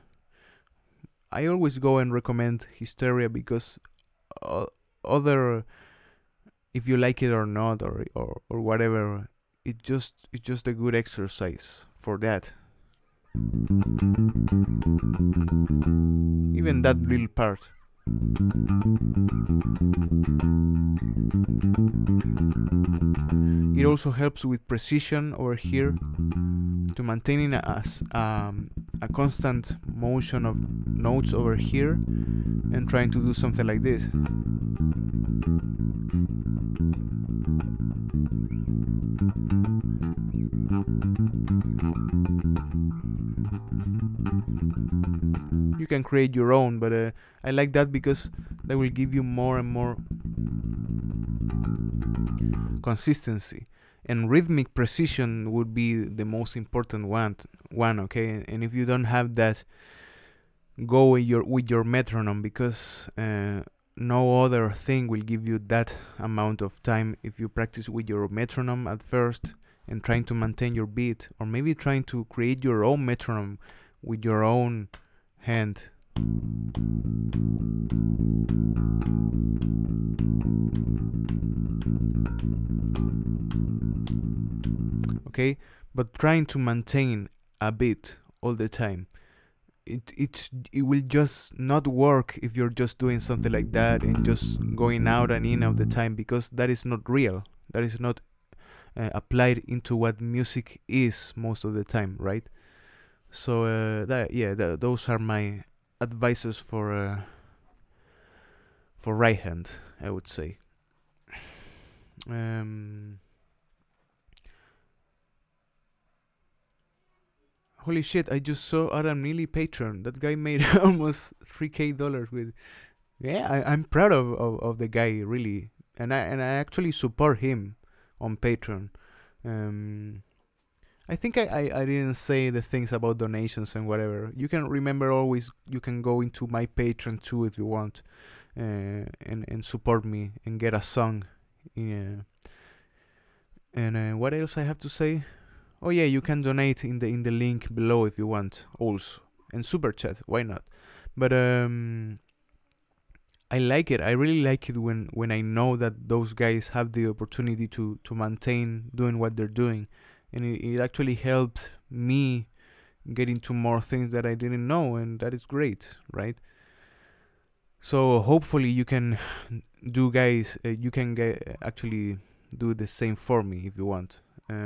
I always go and recommend Hysteria, because other, if you like it or not, or whatever, it's just a good exercise for that. Even that little part. It also helps with precision over here, to maintaining a constant motion of notes over here and trying to do something like this. You can create your own, but I like that because that will give you more and more consistency. And rhythmic precision would be the most important one, okay? And if you don't have that, go with your metronome, because no other thing will give you that amount of time. If you practice with your metronome at first and trying to maintain your beat, or maybe trying to create your own metronome with your own hand. Okay, but trying to maintain a beat all the time, it will just not work if you're just doing something like that and just going out and in all the time, because that is not real. That is not applied into what music is most of the time, right? So those are my advices for right hand, I would say. Holy shit, I just saw Adam Neely Patreon. That guy made almost $3,000 with... Yeah, I'm proud of the guy, really. And I actually support him on Patreon. I think I didn't say the things about donations and whatever. You can remember always, you can go into my Patreon too if you want, and support me and get a song. Yeah. And what else I have to say? Oh yeah, you can donate in the link below if you want also, and super chat, why not? But I like it. I really like it when I know that those guys have the opportunity to maintain doing what they're doing, and it actually helped me get into more things that I didn't know, and that is great, right? So hopefully you can do, guys. You can actually do the same for me if you want. How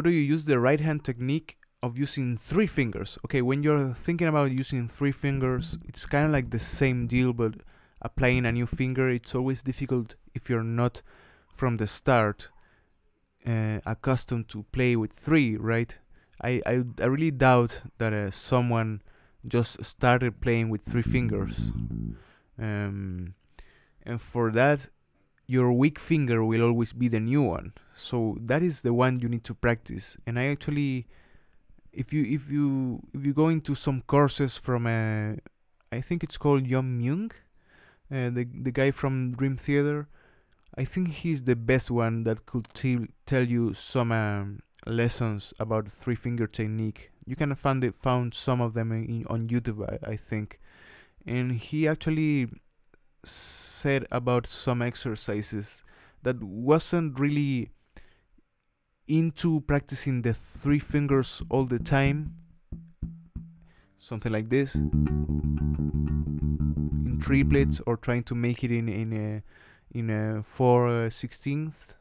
do you use the right hand technique of using 3 fingers? Okay, when you're thinking about using 3 fingers, it's kind of like the same deal, but applying a new finger, it's always difficult if you're not from the start accustomed to play with 3, right? I really doubt that someone just started playing with 3 fingers. And for that, your weak finger will always be the new one. So that is the one you need to practice. And I actually, if you go into some courses from I think it's called Young Myung, the guy from Dream Theater, I think he's the best one that could tell you some lessons about 3 finger technique. You can found some of them on YouTube, I think. And he actually said about some exercises that wasn't really into practicing the 3 fingers all the time, something like this, in triplets, or trying to make it in a 4/16.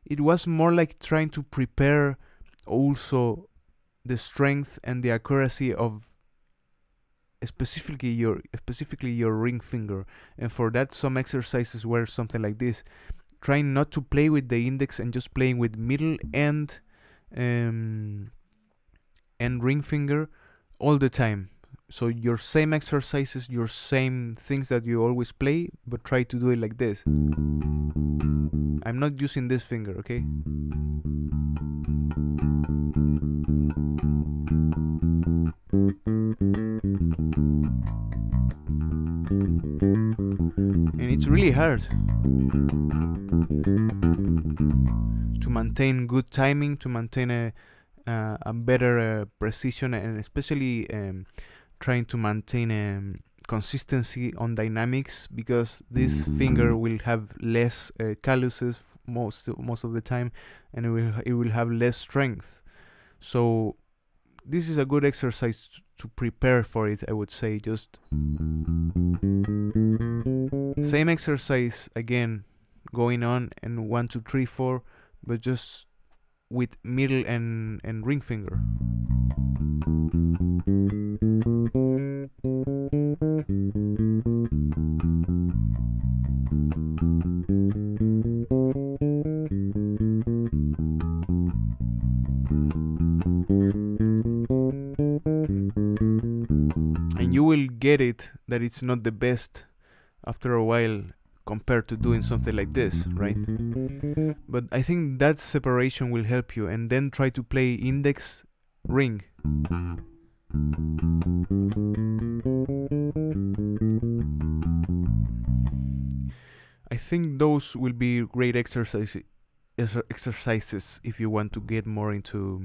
It was more like trying to prepare also the strength and the accuracy of specifically your ring finger. And for that, some exercises were something like this, trying not to play with the index and just playing with middle and ring finger all the time. So your same exercises, your same things that you always play, but try to do it like this. I'm not using this finger, okay? And it's really hard to maintain good timing, to maintain a better precision, and especially trying to maintain consistency on dynamics, because this finger will have less calluses most of the time, and it will have less strength. So this is a good exercise to prepare for it, I would say. Just same exercise again, going on, and 1, 2, 3, 4, but just with middle and ring finger. And you will get it that it's not the best after a while compared to doing something like this, right? But I think that separation will help you, and then try to play index, ring. I think those will be great exercises if you want to get more into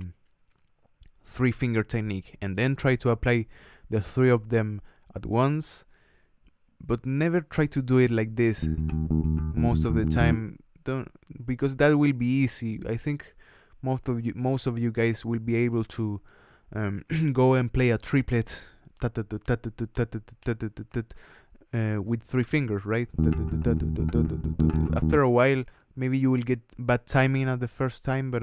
3 finger technique, and then try to apply the 3 of them at once, but never try to do it like this most of the time. Don't, because that will be easy. I think most of you guys will be able to go and play a triplet with 3 fingers, right? After a while, maybe you will get bad timing at the first time, but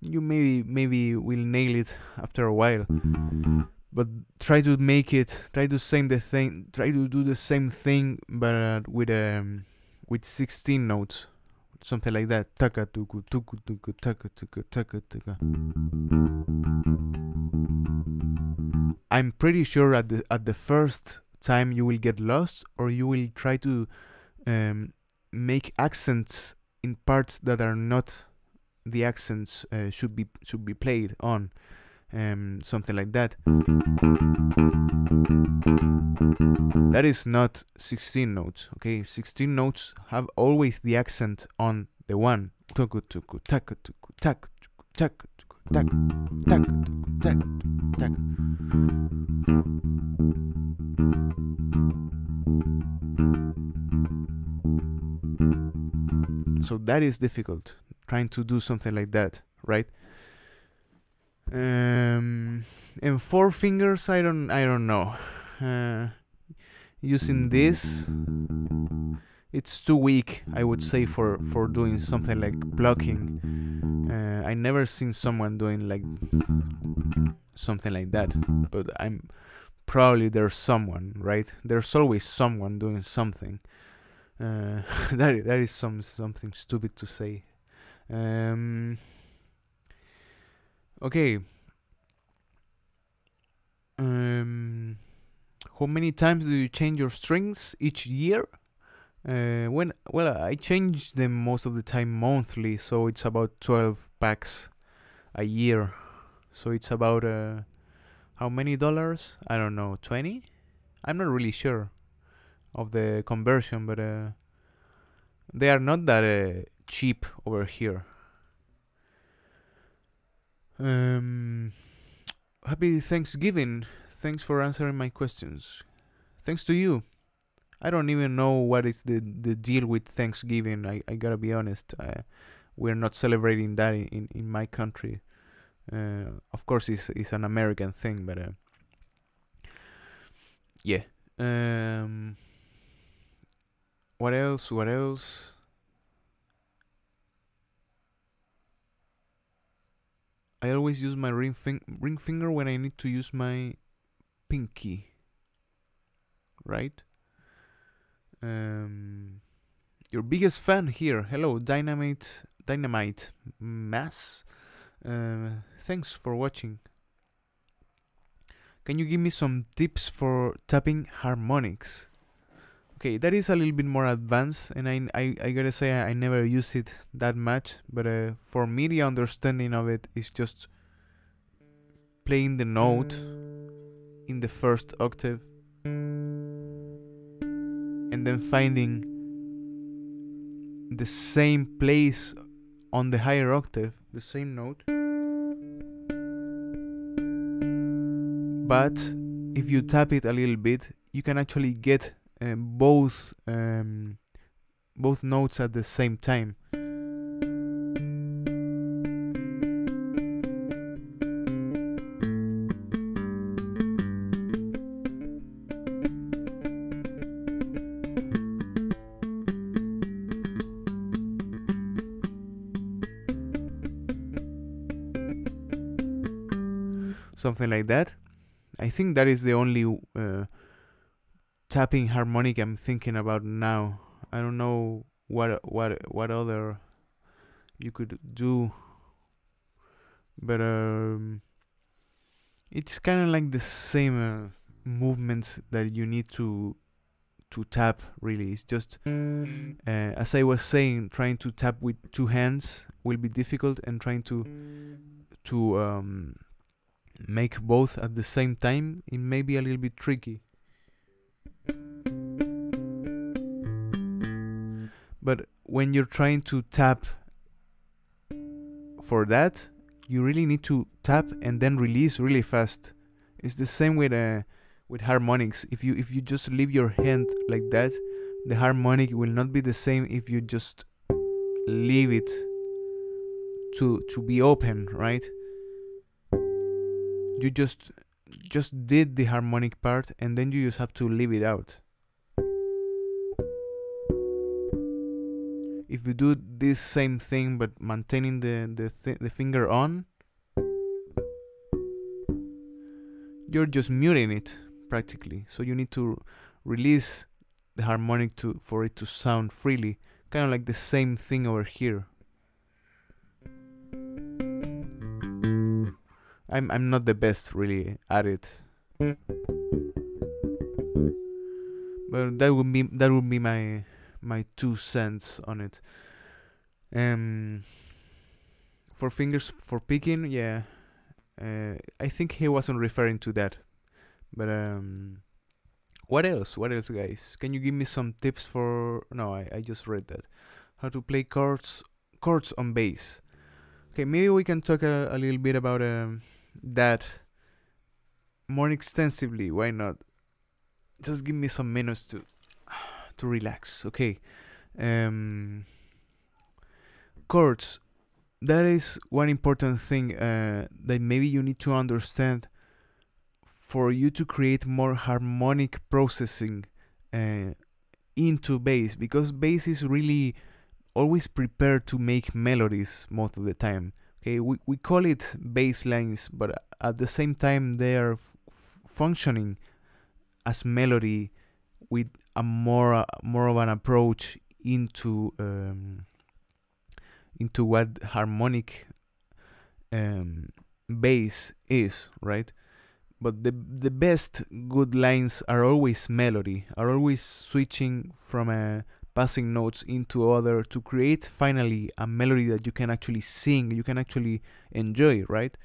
you maybe will nail it after a while. But try to make it, try to do the same thing, but with 16 notes, something like that. Taka tuku tuku tuku taka tuku taka taka. I'm pretty sure at the first time you will get lost, or you will try to make accents in parts that are not the accents should be played on. Something like that. That is not 16 notes, okay? 16 notes have always the accent on the one. So that is difficult, trying to do something like that, right? And four fingers, I don't know. Using this, it's too weak, I would say, for doing something like blocking. I never seen someone doing like something like that, but I'm probably there's someone, right? There's always someone doing something. That is something stupid to say. Okay. How many times do you change your strings each year? Well, I change them most of the time monthly, so it's about 12 packs a year. So it's about how many dollars? I don't know, 20? I'm not really sure of the conversion, but they are not that cheap over here. Happy Thanksgiving. Thanks for answering my questions. Thanks to you. I don't even know what is the deal with Thanksgiving. I gotta be honest. We're not celebrating that in my country. Of course, it's an American thing, but yeah. What else? What else? I always use my ring finger when I need to use my pinky. Right? Your biggest fan here. Hello, Dynamite Mass. Thanks for watching. Can you give me some tips for tapping harmonics? Okay, that is a little bit more advanced, and I gotta say I never use it that much, but for me the understanding of it is just playing the note in the first octave and then finding the same place on the higher octave, the same note. But if you tap it a little bit, you can actually get both notes at the same time. Something like that. I think that is the only tapping harmonic I'm thinking about now. I don't know what other you could do, but it's kind of like the same movements that you need to tap. Really, it's just as I was saying, trying to tap with two hands will be difficult, and trying to make both at the same time, it may be a little bit tricky. But when you're trying to tap for that, you really need to tap and then release really fast. It's the same with harmonics. If you just leave your hand like that, the harmonic will not be the same if you just leave it to be open, right? You just did the harmonic part, and then you just have to leave it out. If you do this same thing but maintaining the finger on, you're just muting it practically. So you need to release the harmonic for it to sound freely. Kind of like the same thing over here. I'm not the best really at it, but that would be my 2 cents on it. For fingers for picking, yeah, I think he wasn't referring to that. But what else, guys? Can you give me some tips for... No, I just read that. How to play chords on bass. Okay, maybe we can talk a little bit about that more extensively. Why not? Just give me some minutes to relax. Okay. Chords. that is one important thing that maybe you need to understand for you to create more harmonic processing into bass, because bass is really always prepared to make melodies most of the time. Okay, we call it bass lines, but at the same time they are functioning as melody with a more of an approach into what harmonic bass is, right? But the best good lines are always melody, are always switching from passing notes into other to create finally a melody that you can actually sing, you can actually enjoy, right?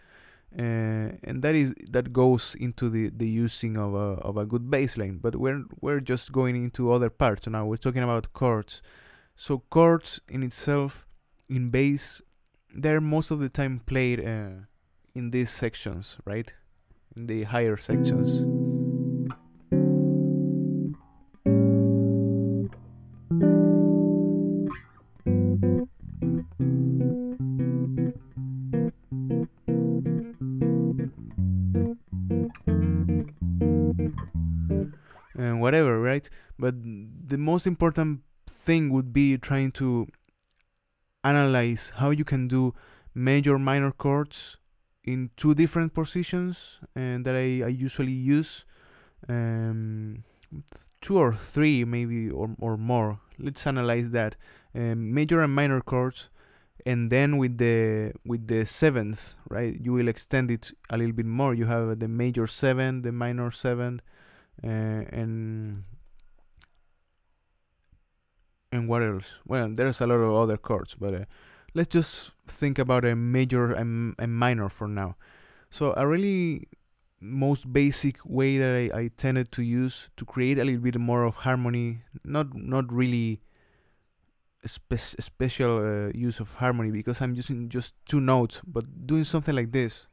And that goes into the using of a good bass line. But we're just going into other parts now. We're talking about chords. So chords in itself, in bass, they're most of the time played in these sections, right? In the higher sections. And whatever, right? But the most important thing would be trying to analyze how you can do major minor chords in two different positions, and that I usually use two or three maybe or more. Let's analyze that. Major and minor chords, and then with the seventh, right, you will extend it a little bit more. You have the major 7, the minor 7, and what else? Well, there's a lot of other chords, but let's just think about a major and minor for now. So a really most basic way that I tended to use to create a little bit more of harmony, not really special use of harmony, because I'm using just 2 notes, but doing something like this.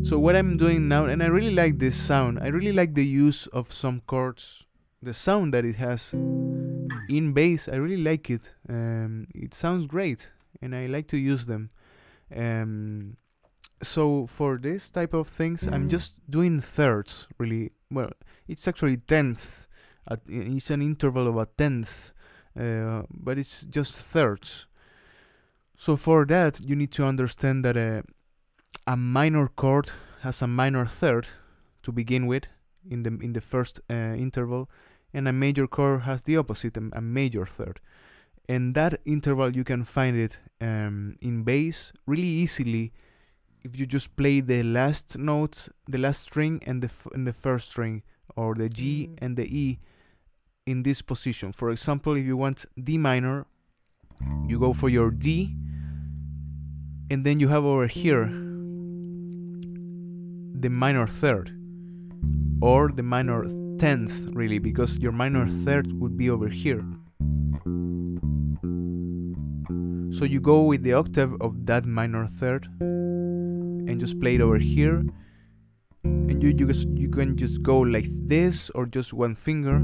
So what I'm doing now, and I really like this sound, I really like the use of some chords, the sound that it has in bass, I really like it. It sounds great, and I like to use them. So for this type of things, I'm just doing thirds, really. Well, it's actually tenth. It's an interval of a tenth, but it's just thirds. So for that, you need to understand that a minor chord has a minor third to begin with in the first interval, and a major chord has the opposite, a major third. And that interval you can find it in bass really easily if you just play the last note, the last string, and the first string, or the G and the E in this position. For example, if you want D minor, you go for your D, and then you have over here the minor third, or the minor 10th, really, because your minor third would be over here. So you go with the octave of that minor third and just play it over here, and you can just go like this, or just one finger,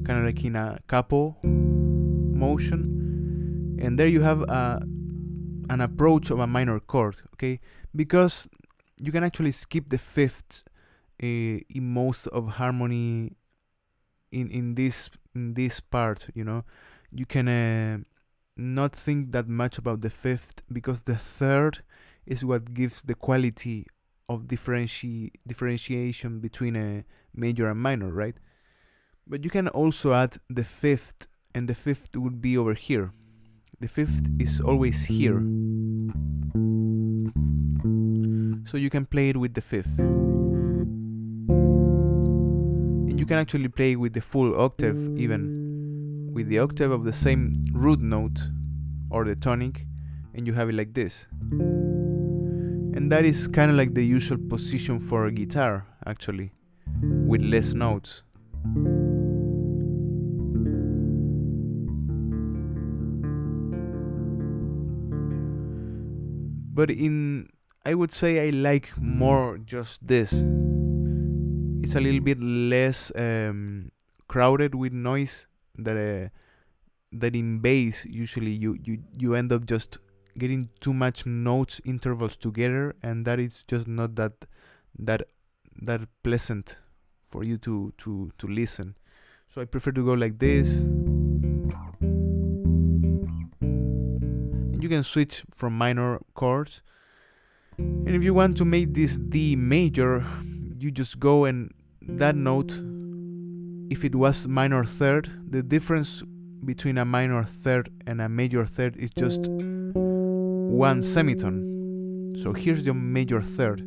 kind of like in a capo motion, and there you have an approach of a minor chord, okay? Because you can actually skip the fifth in most of harmony in this part, you know. You can not think that much about the fifth, because the third is what gives the quality of differentiation between a major and minor, right? But you can also add the fifth, and the fifth would be over here. The fifth is always here, so you can play it with the fifth, and you can actually play with the full octave, even with the octave of the same root note or the tonic, and you have it like this. And that is kind of like the usual position for a guitar, actually, with less notes. But in I would say I like more just this. It's a little bit less crowded with noise that in bass usually you end up just getting too much notes intervals together, and that is just not that pleasant for you to listen. So I prefer to go like this. And you can switch from minor chords. And if you want to make this D major, you just go, and that note, if it was minor third, the difference between a minor third and a major third is just one semitone. So here's your major third,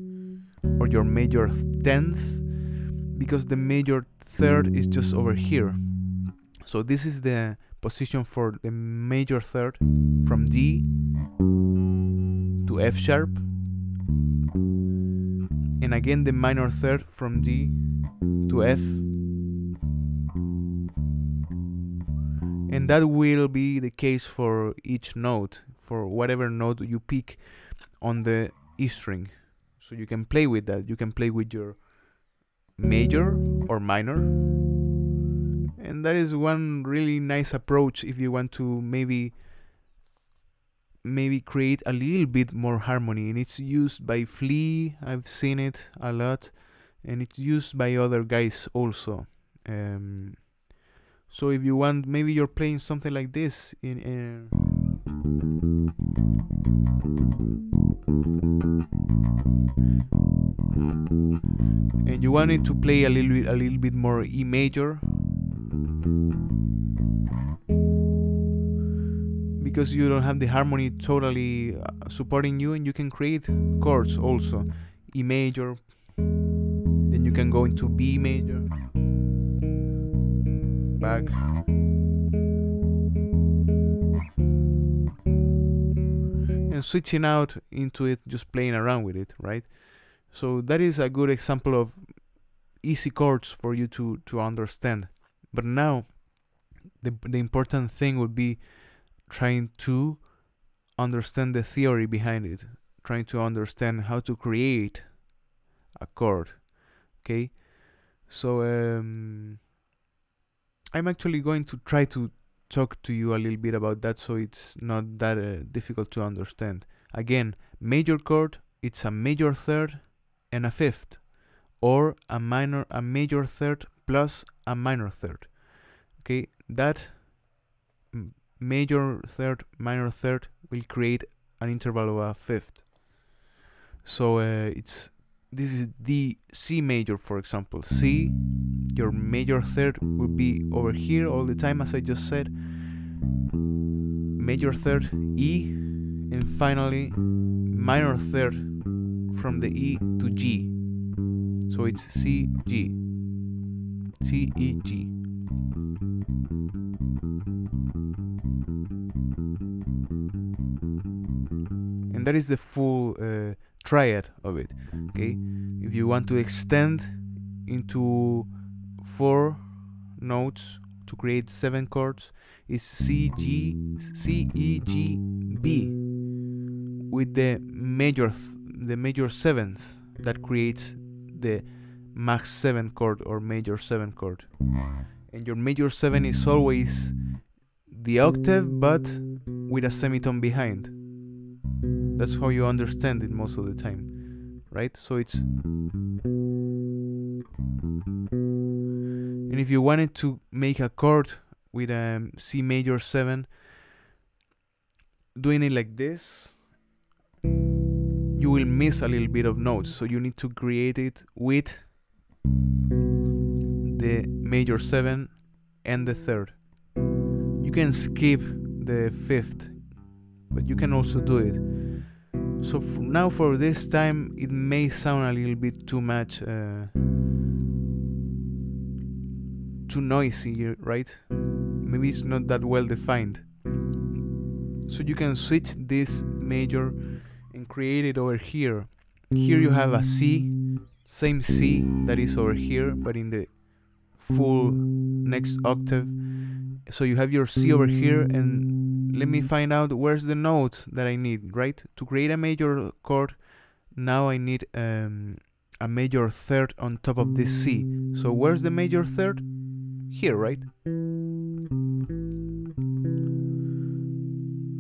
or your major 10th, because the major third is just over here. So this is the position for the major third, from D to F sharp, and again the minor third from D to F, and that will be the case for each note, for whatever note you pick on the E string. So you can play with that. You can play with your major or minor, and that is one really nice approach if you want to maybe create a little bit more harmony. And it's used by Flea, I've seen it a lot, and it's used by other guys also. So if you want, maybe you're playing something like this in and you want it to play a little bit more E major, because you don't have the harmony totally supporting you, and you can create chords also. E major, then you can go into B major, back, and switching out into it, just playing around with it, right? So that is a good example of easy chords for you to understand. But now the important thing would be trying to understand the theory behind it, trying to understand how to create a chord. Okay, so I'm actually going to try to talk to you a little bit about that, so it's not that difficult to understand. Again, major chord, it's a major third and a fifth, or a major third plus a minor third. Okay, that major third, minor third will create an interval of a fifth. So this is D C major, for example. C, your major third would be over here all the time, as I just said. Major third, E, and finally minor third from the E to G. So it's C, G, C, E, G. And that is the full triad of it. Okay, if you want to extend into 4 notes to create 7 chords, is C, G, C, E, G, B, with the major 7th that creates the max 7 chord or major 7 chord. And your major 7 is always the octave, but with a semitone behind. That's how you understand it most of the time, right? So it's, and if you wanted to make a chord with a C major 7, doing it like this, you will miss a little bit of notes. So you need to create it with the major 7 and the third. You can skip the 5th, but you can also do it. So now for this time, it may sound a little bit too much, too noisy, right? Maybe it's not that well defined. So you can switch this major and create it over here. Here you have a C, same C that is over here, but in the full next octave. So you have your C over here, and let me find out where's the note that I need, right? To create a major chord, now I need a major third on top of this C. So where's the major third? Here, right?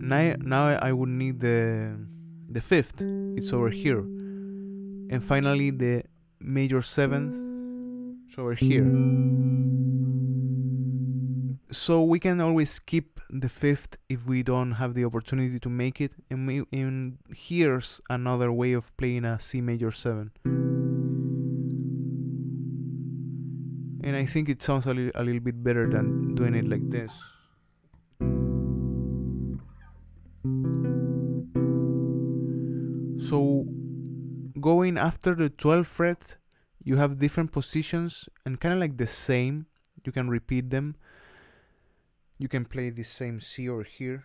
Now I would need the fifth. It's over here. And finally the major seventh. It's over here. So we can always skip the fifth if we don't have the opportunity to make it. And here's another way of playing a C major 7. And I think it sounds a little bit better than doing it like this. So going after the 12th fret, you have different positions and kind of like the same. You can repeat them. You can play the same C over here.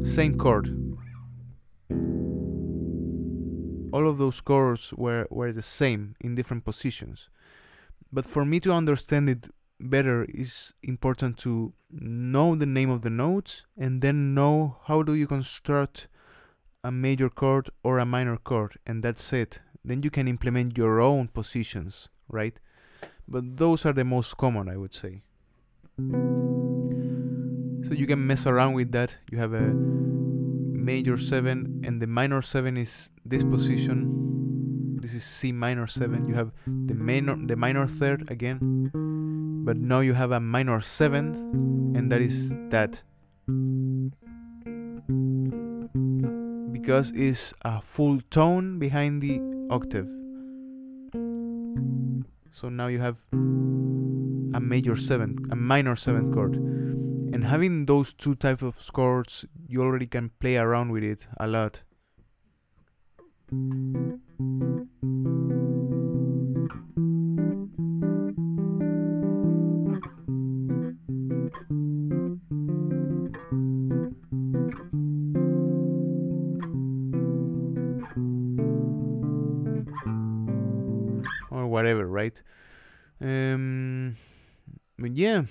Same chord. All of those chords were the same in different positions. But for me to understand it better, it's important to know the name of the notes and then know how do you construct a major chord or a minor chord, and that's it. Then you can implement your own positions, right? But those are the most common, I would say. So you can mess around with that. You have a major 7 and the minor 7 is this position. This is C minor 7. You have the minor third again, but now you have a minor 7th, and that is that. Because it's a full tone behind the octave. So now you have a major 7, a minor 7 chord. And having those two types of chords, you already can play around with it a lot. Or whatever, right? But yeah.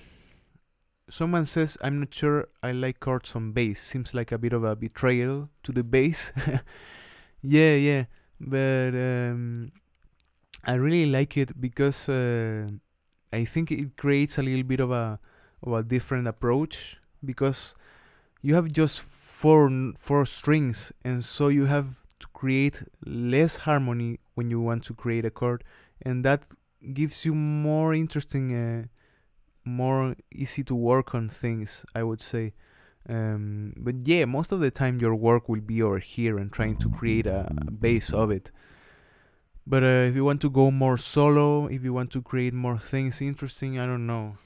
Someone says, I'm not sure I like chords on bass. Seems like a bit of a betrayal to the bass. Yeah. But I really like it because I think it creates a little bit of a different approach, because you have just four strings, and so you have to create less harmony when you want to create a chord, and that gives you more interesting more easy to work on things, I would say. But yeah, most of the time your work will be over here and trying to create a base of it. But if you want to go more solo, if you want to create more things interesting, I don't know.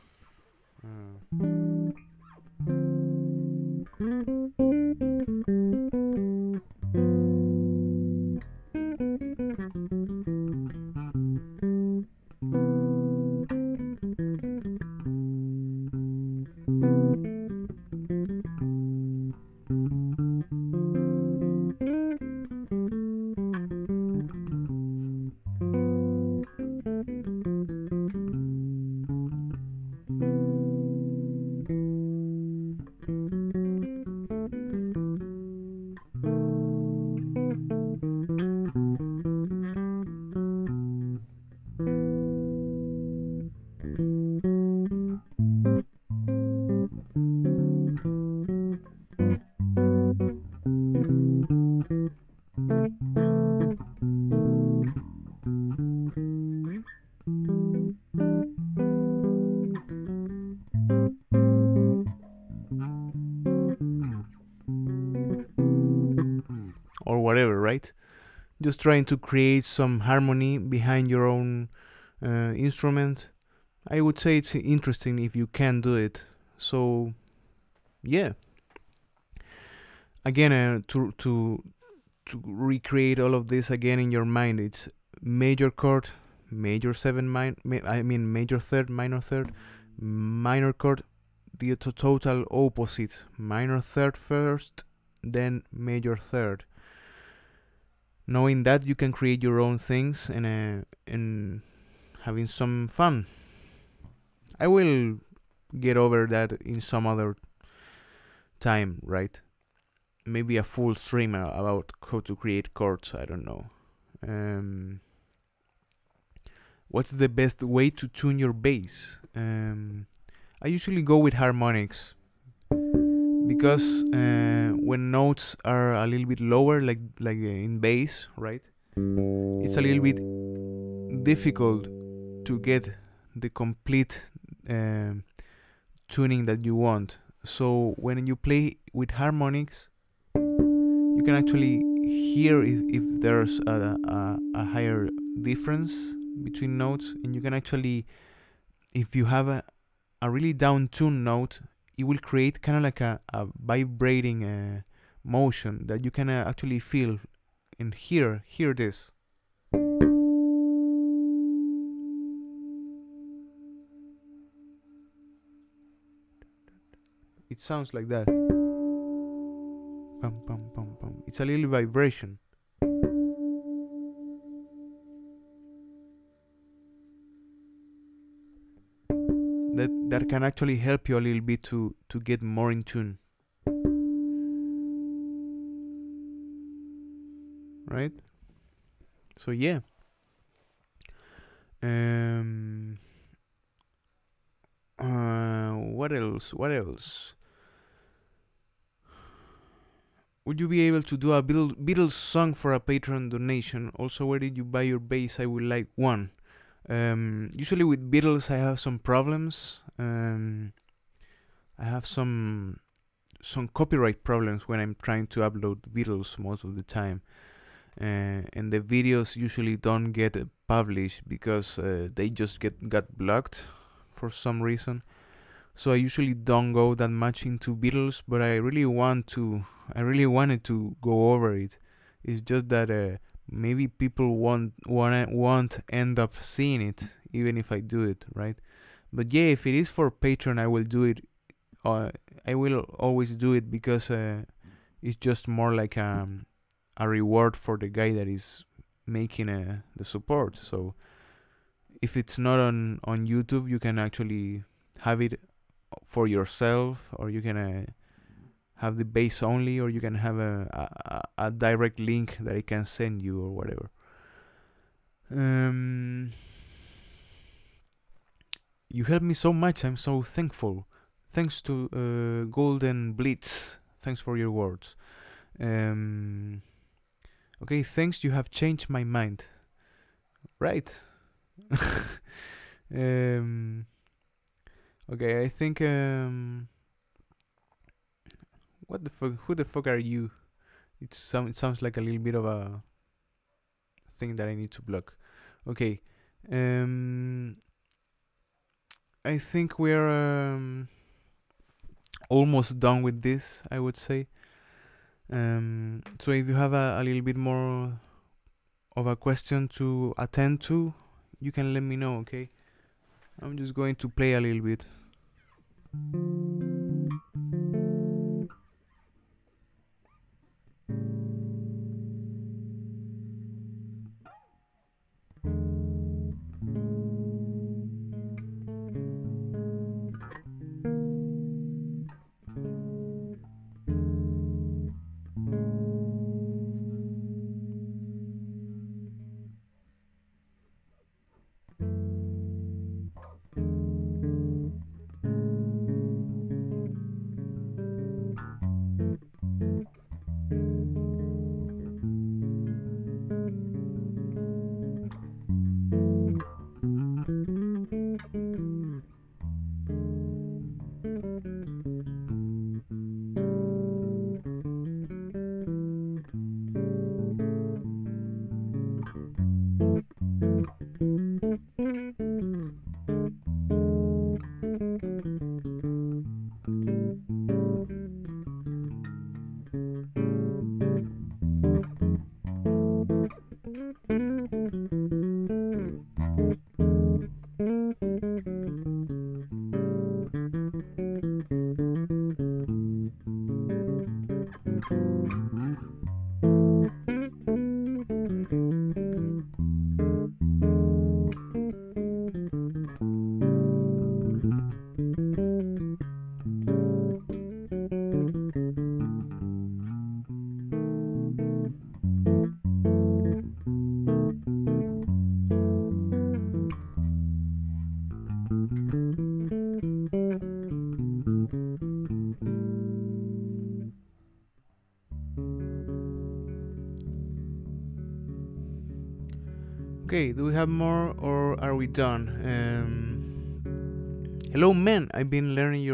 Or whatever, right? Just trying to create some harmony behind your own instrument. I would say it's interesting if you can do it. So yeah, again, to recreate all of this again in your mind, it's major chord, major 7 major third, minor third, minor chord, the total opposite, minor third first, then major third. Knowing that, you can create your own things and having some fun. I will get over that in some other time, right? Maybe a full stream about how to create chords. I don't know. What's the best way to tune your bass? I usually go with harmonics because when notes are a little bit lower, like in bass, right? It's a little bit difficult to get the complete tuning that you want. So when you play with harmonics, you can actually hear if there's a higher difference between notes, and you can actually, if you have a really down tuned note, it will create kind of like a vibrating motion that you can actually feel and hear this. It sounds like that. Pum, pum, pum, pum. It's a little vibration. That can actually help you a little bit to get more in tune. Right? So yeah. What else? What else? Would you be able to do a Beatles song for a Patreon donation? Also, where did you buy your bass? I would like one. Usually with Beatles, I have some problems. I have some copyright problems when I'm trying to upload Beatles most of the time, and the videos usually don't get published because they just got blocked for some reason. So I usually don't go that much into Beatles, but I really wanted to go over it. It's just that maybe people won't end up seeing it, even if I do it, right? But yeah, if it is for Patreon, I will do it. I will always do it because it's just more like a reward for the guy that is making the support. So if it's not on YouTube, you can actually have it for yourself, or you can have the bass only, or you can have a direct link that I can send you or whatever. You helped me so much. I'm so thankful. Thanks to Golden Blitz. Thanks for your words. Okay, thanks. You have changed my mind. Right. Okay, I think what the fuck? Who the fuck are you? It sounds like a little bit of a thing that I need to block. Okay. I think we're almost done with this, I would say. So if you have a little bit more of a question to attend to, you can let me know, okay? I'm just going to play a little bit. Okay, do we have more or are we done? Hello man, I've been learning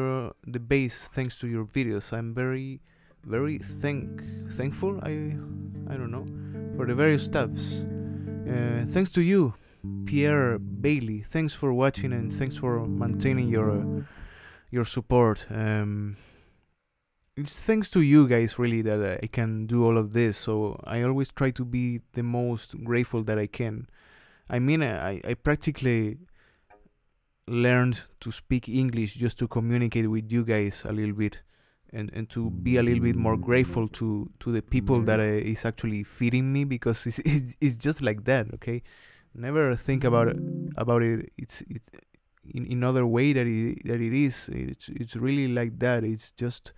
the bass thanks to your videos. I'm very thankful, I don't know, for the various stuffs. Thanks to you, Pierre Bailey. Thanks for watching and thanks for maintaining your support. It's thanks to you guys really that I can do all of this, so I always try to be the most grateful that I can. I mean, I practically learned to speak English just to communicate with you guys a little bit and to be a little bit more grateful to the people that is actually feeding me, because it's just like that, okay? Never think about it it's in other way that it is. It's really like that. It's just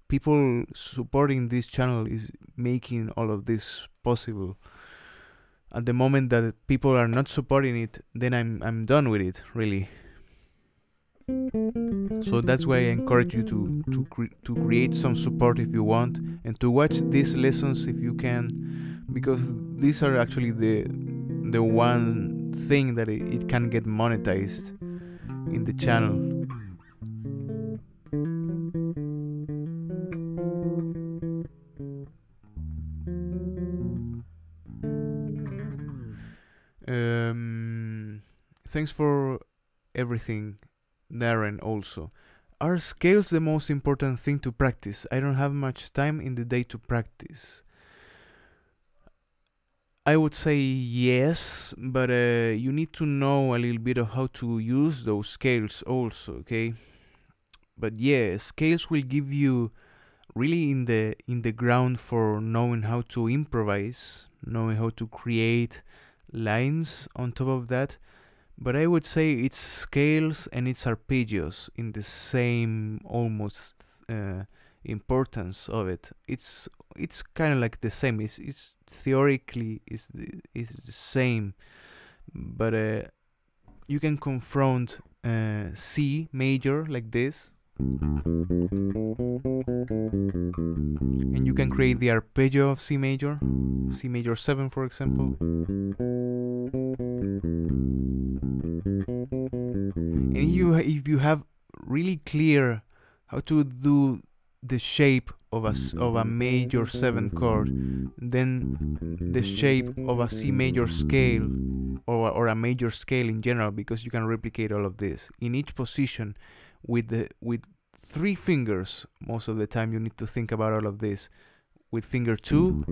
people supporting this channel is making all of this possible. At the moment that people are not supporting it, then I'm done with it, really. So that's why I encourage you to create some support if you want, and to watch these lessons if you can, because these are actually the one thing that it can get monetized in the channel. Thanks for everything, Darren. Also, are scales the most important thing to practice? I don't have much time in the day to practice. I would say yes, but you need to know a little bit of how to use those scales also, okay? But yeah, scales will give you really in the ground for knowing how to improvise, knowing how to create lines on top of that. But I would say it's scales and it's arpeggios in the same almost importance of it. It's kind of like the same. It's theoretically it's the same, but you can confront C major like this, and you can create the arpeggio of C major 7, for example. And if you have really clear how to do the shape of a major 7 chord, then the shape of a C major scale or a major scale in general, because you can replicate all of this in each position with 3 fingers. Most of the time you need to think about all of this with finger 2,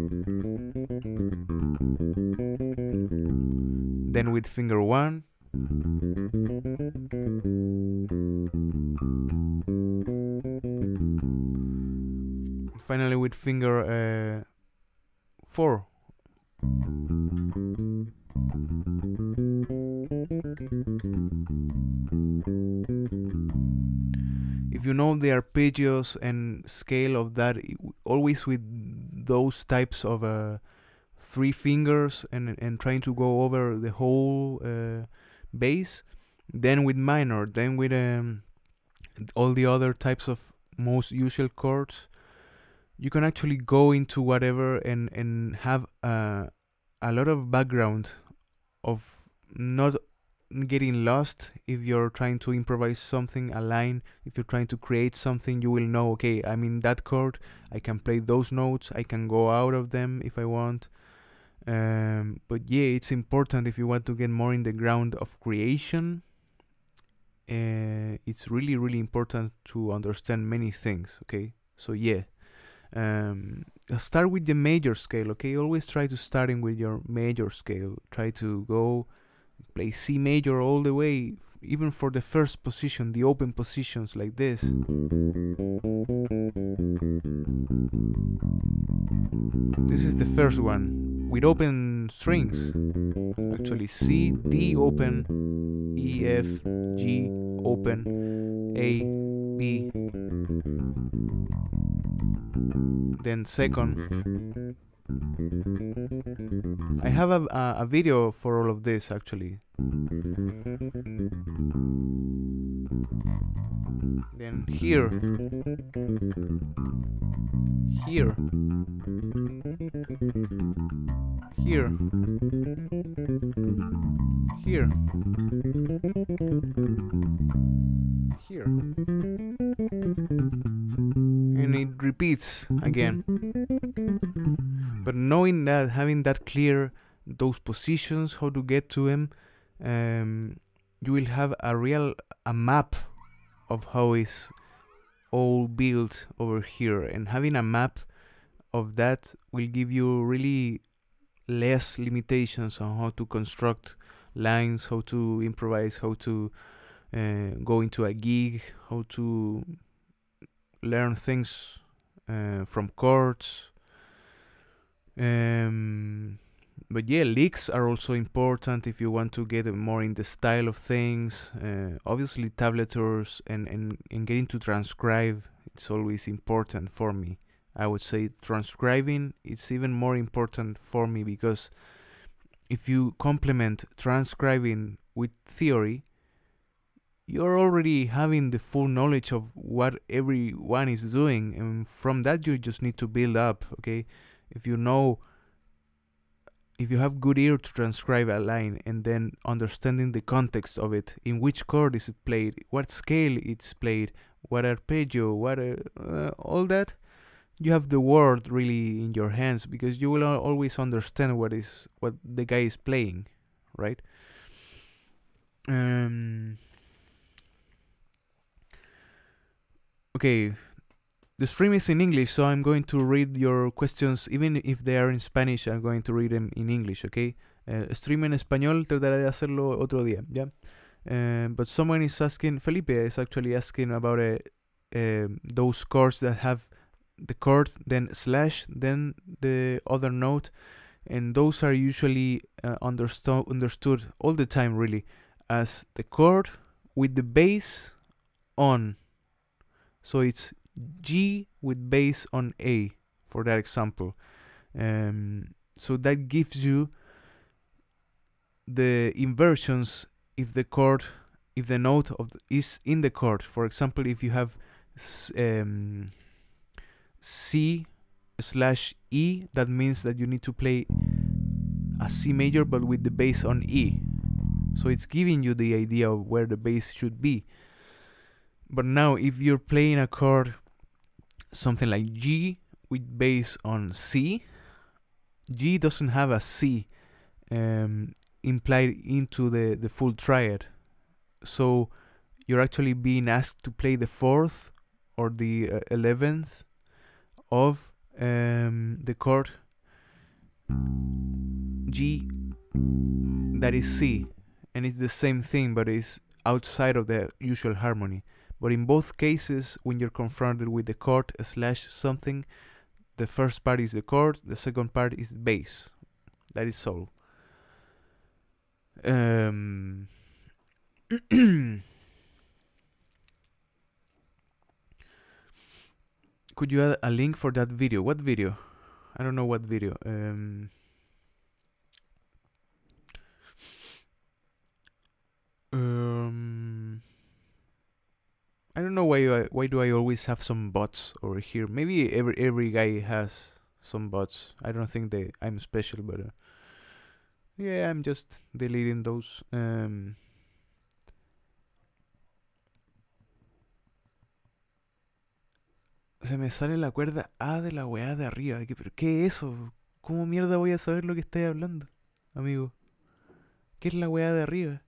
then with finger 1, finally with finger 4. If you know the arpeggios and scale of that, always with those types of 3 fingers and trying to go over the whole bass, then with minor, then with all the other types of most usual chords, you can actually go into whatever and have a lot of background of not getting lost. If you're trying to improvise something, a line, if you're trying to create something, you will know, okay, I'm in that chord, I can play those notes, I can go out of them if I want. But yeah, it's important if you want to get more in the ground of creation. It's really important to understand many things, okay? So yeah, start with the major scale, okay? Always try to starting with your major scale. Try to go play C major all the way, even for the first position, the open positions like this. This is the first one with open strings. Actually, C, D open, E, F, G open, A, B. Then second. I have a video for all of this actually. Then here, here, here, here, here, and it repeats again. But knowing that, having that clear, those positions, how to get to them, you will have a map of how it's all built over here, and having a map of that will give you really less limitations on how to construct lines, how to improvise, how to go into a gig, how to learn things from chords. But yeah, licks are also important if you want to get more in the style of things. Obviously tablatures and getting to transcribe, it's always important for me. I would say transcribing is even more important for me, because if you complement transcribing with theory, you're already having the full knowledge of what everyone is doing, and from that you just need to build up, okay? If you have good ear to transcribe a line, and then understanding the context of it, in which chord is it played, what scale it's played, what arpeggio, what all that, you have the world really in your hands, because you will always understand what the guy is playing, right? Okay, the stream is in English, so I'm going to read your questions, even if they are in Spanish. I'm going to read them in English, okay? Stream en español, trataré de hacerlo otro día, yeah? But someone is asking, Felipe is actually asking about those chords that have the chord, then slash, then the other note, and those are usually understood all the time, really, as the chord with the bass on. So it's G with bass on A, for that example. So that gives you the inversions if the note is in the chord. For example, if you have C/E, that means that you need to play a C major but with the bass on E. So it's giving you the idea of where the bass should be. But now if you're playing a chord, something like G with bass on C, G doesn't have a C implied into the full triad. So you're actually being asked to play the 4th or the 11th of the chord G that is C, and it's the same thing, but it's outside of the usual harmony. But in both cases, when you're confronted with the chord slash something, the first part is the chord, the second part is bass. That is all. Could you add a link for that video? What video? I don't know what video. I don't know why do I always have some bots over here. Maybe every guy has some bots. I don't think I'm special, but yeah, I'm just deleting those. Se me sale la cuerda A de la weá de arriba. ¿Pero qué es eso? ¿Cómo mierda voy a saber lo que estáis hablando, amigo? ¿Qué es la weá de arriba?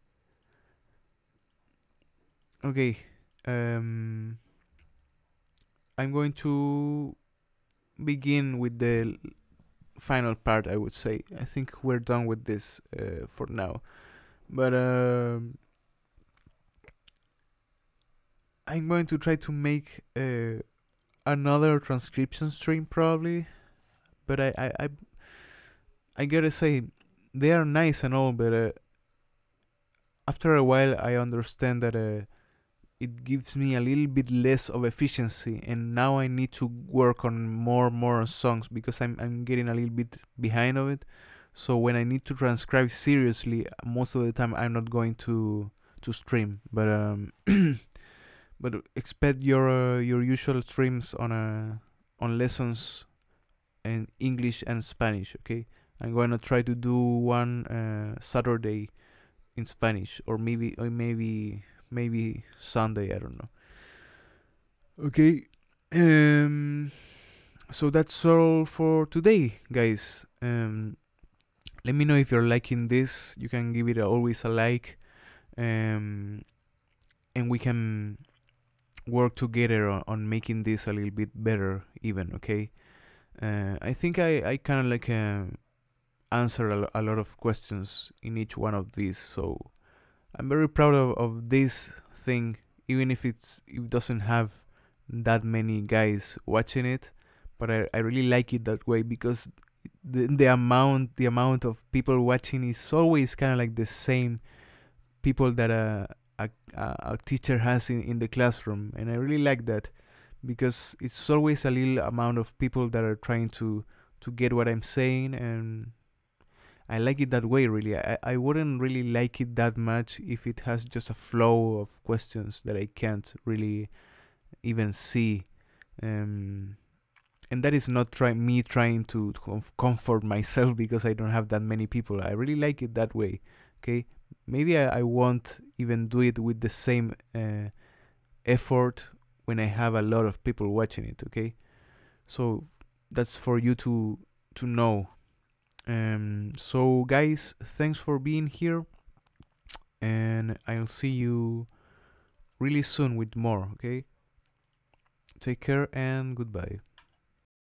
Okay. I'm going to begin with the final part, I would say. I think we're done with this for now. But I'm going to try to make another transcription stream probably. But I gotta say, they are nice and all, but after a while I understand that it gives me a little bit less of efficiency, and now I need to work on more songs because I'm getting a little bit behind of it. So when I need to transcribe seriously, most of the time I'm not going to stream. But but expect your usual streams on lessons in English and Spanish. Okay, I'm going to try to do one Saturday in Spanish, or maybe Sunday, I don't know. Okay. So that's all for today, guys. Let me know if you're liking this. You can give it always a like, and we can work together on making this a little bit better even. Okay. I think I kind of like answer a lot of questions in each one of these, so I'm very proud of this thing, even if it doesn't have that many guys watching it, but I really like it that way, because the amount of people watching is always kind of like the same people that a teacher has in the classroom, and I really like that, because it's always a little amount of people that are trying to get what I'm saying, and I like it that way, really. I wouldn't really like it that much if it has just a flow of questions that I can't really even see. And that is not me trying to comfort myself because I don't have that many people. I really like it that way. Okay, maybe I won't even do it with the same effort when I have a lot of people watching it. Okay, so that's for you to know. So guys, thanks for being here, and I'll see you really soon with more. Okay, take care and goodbye.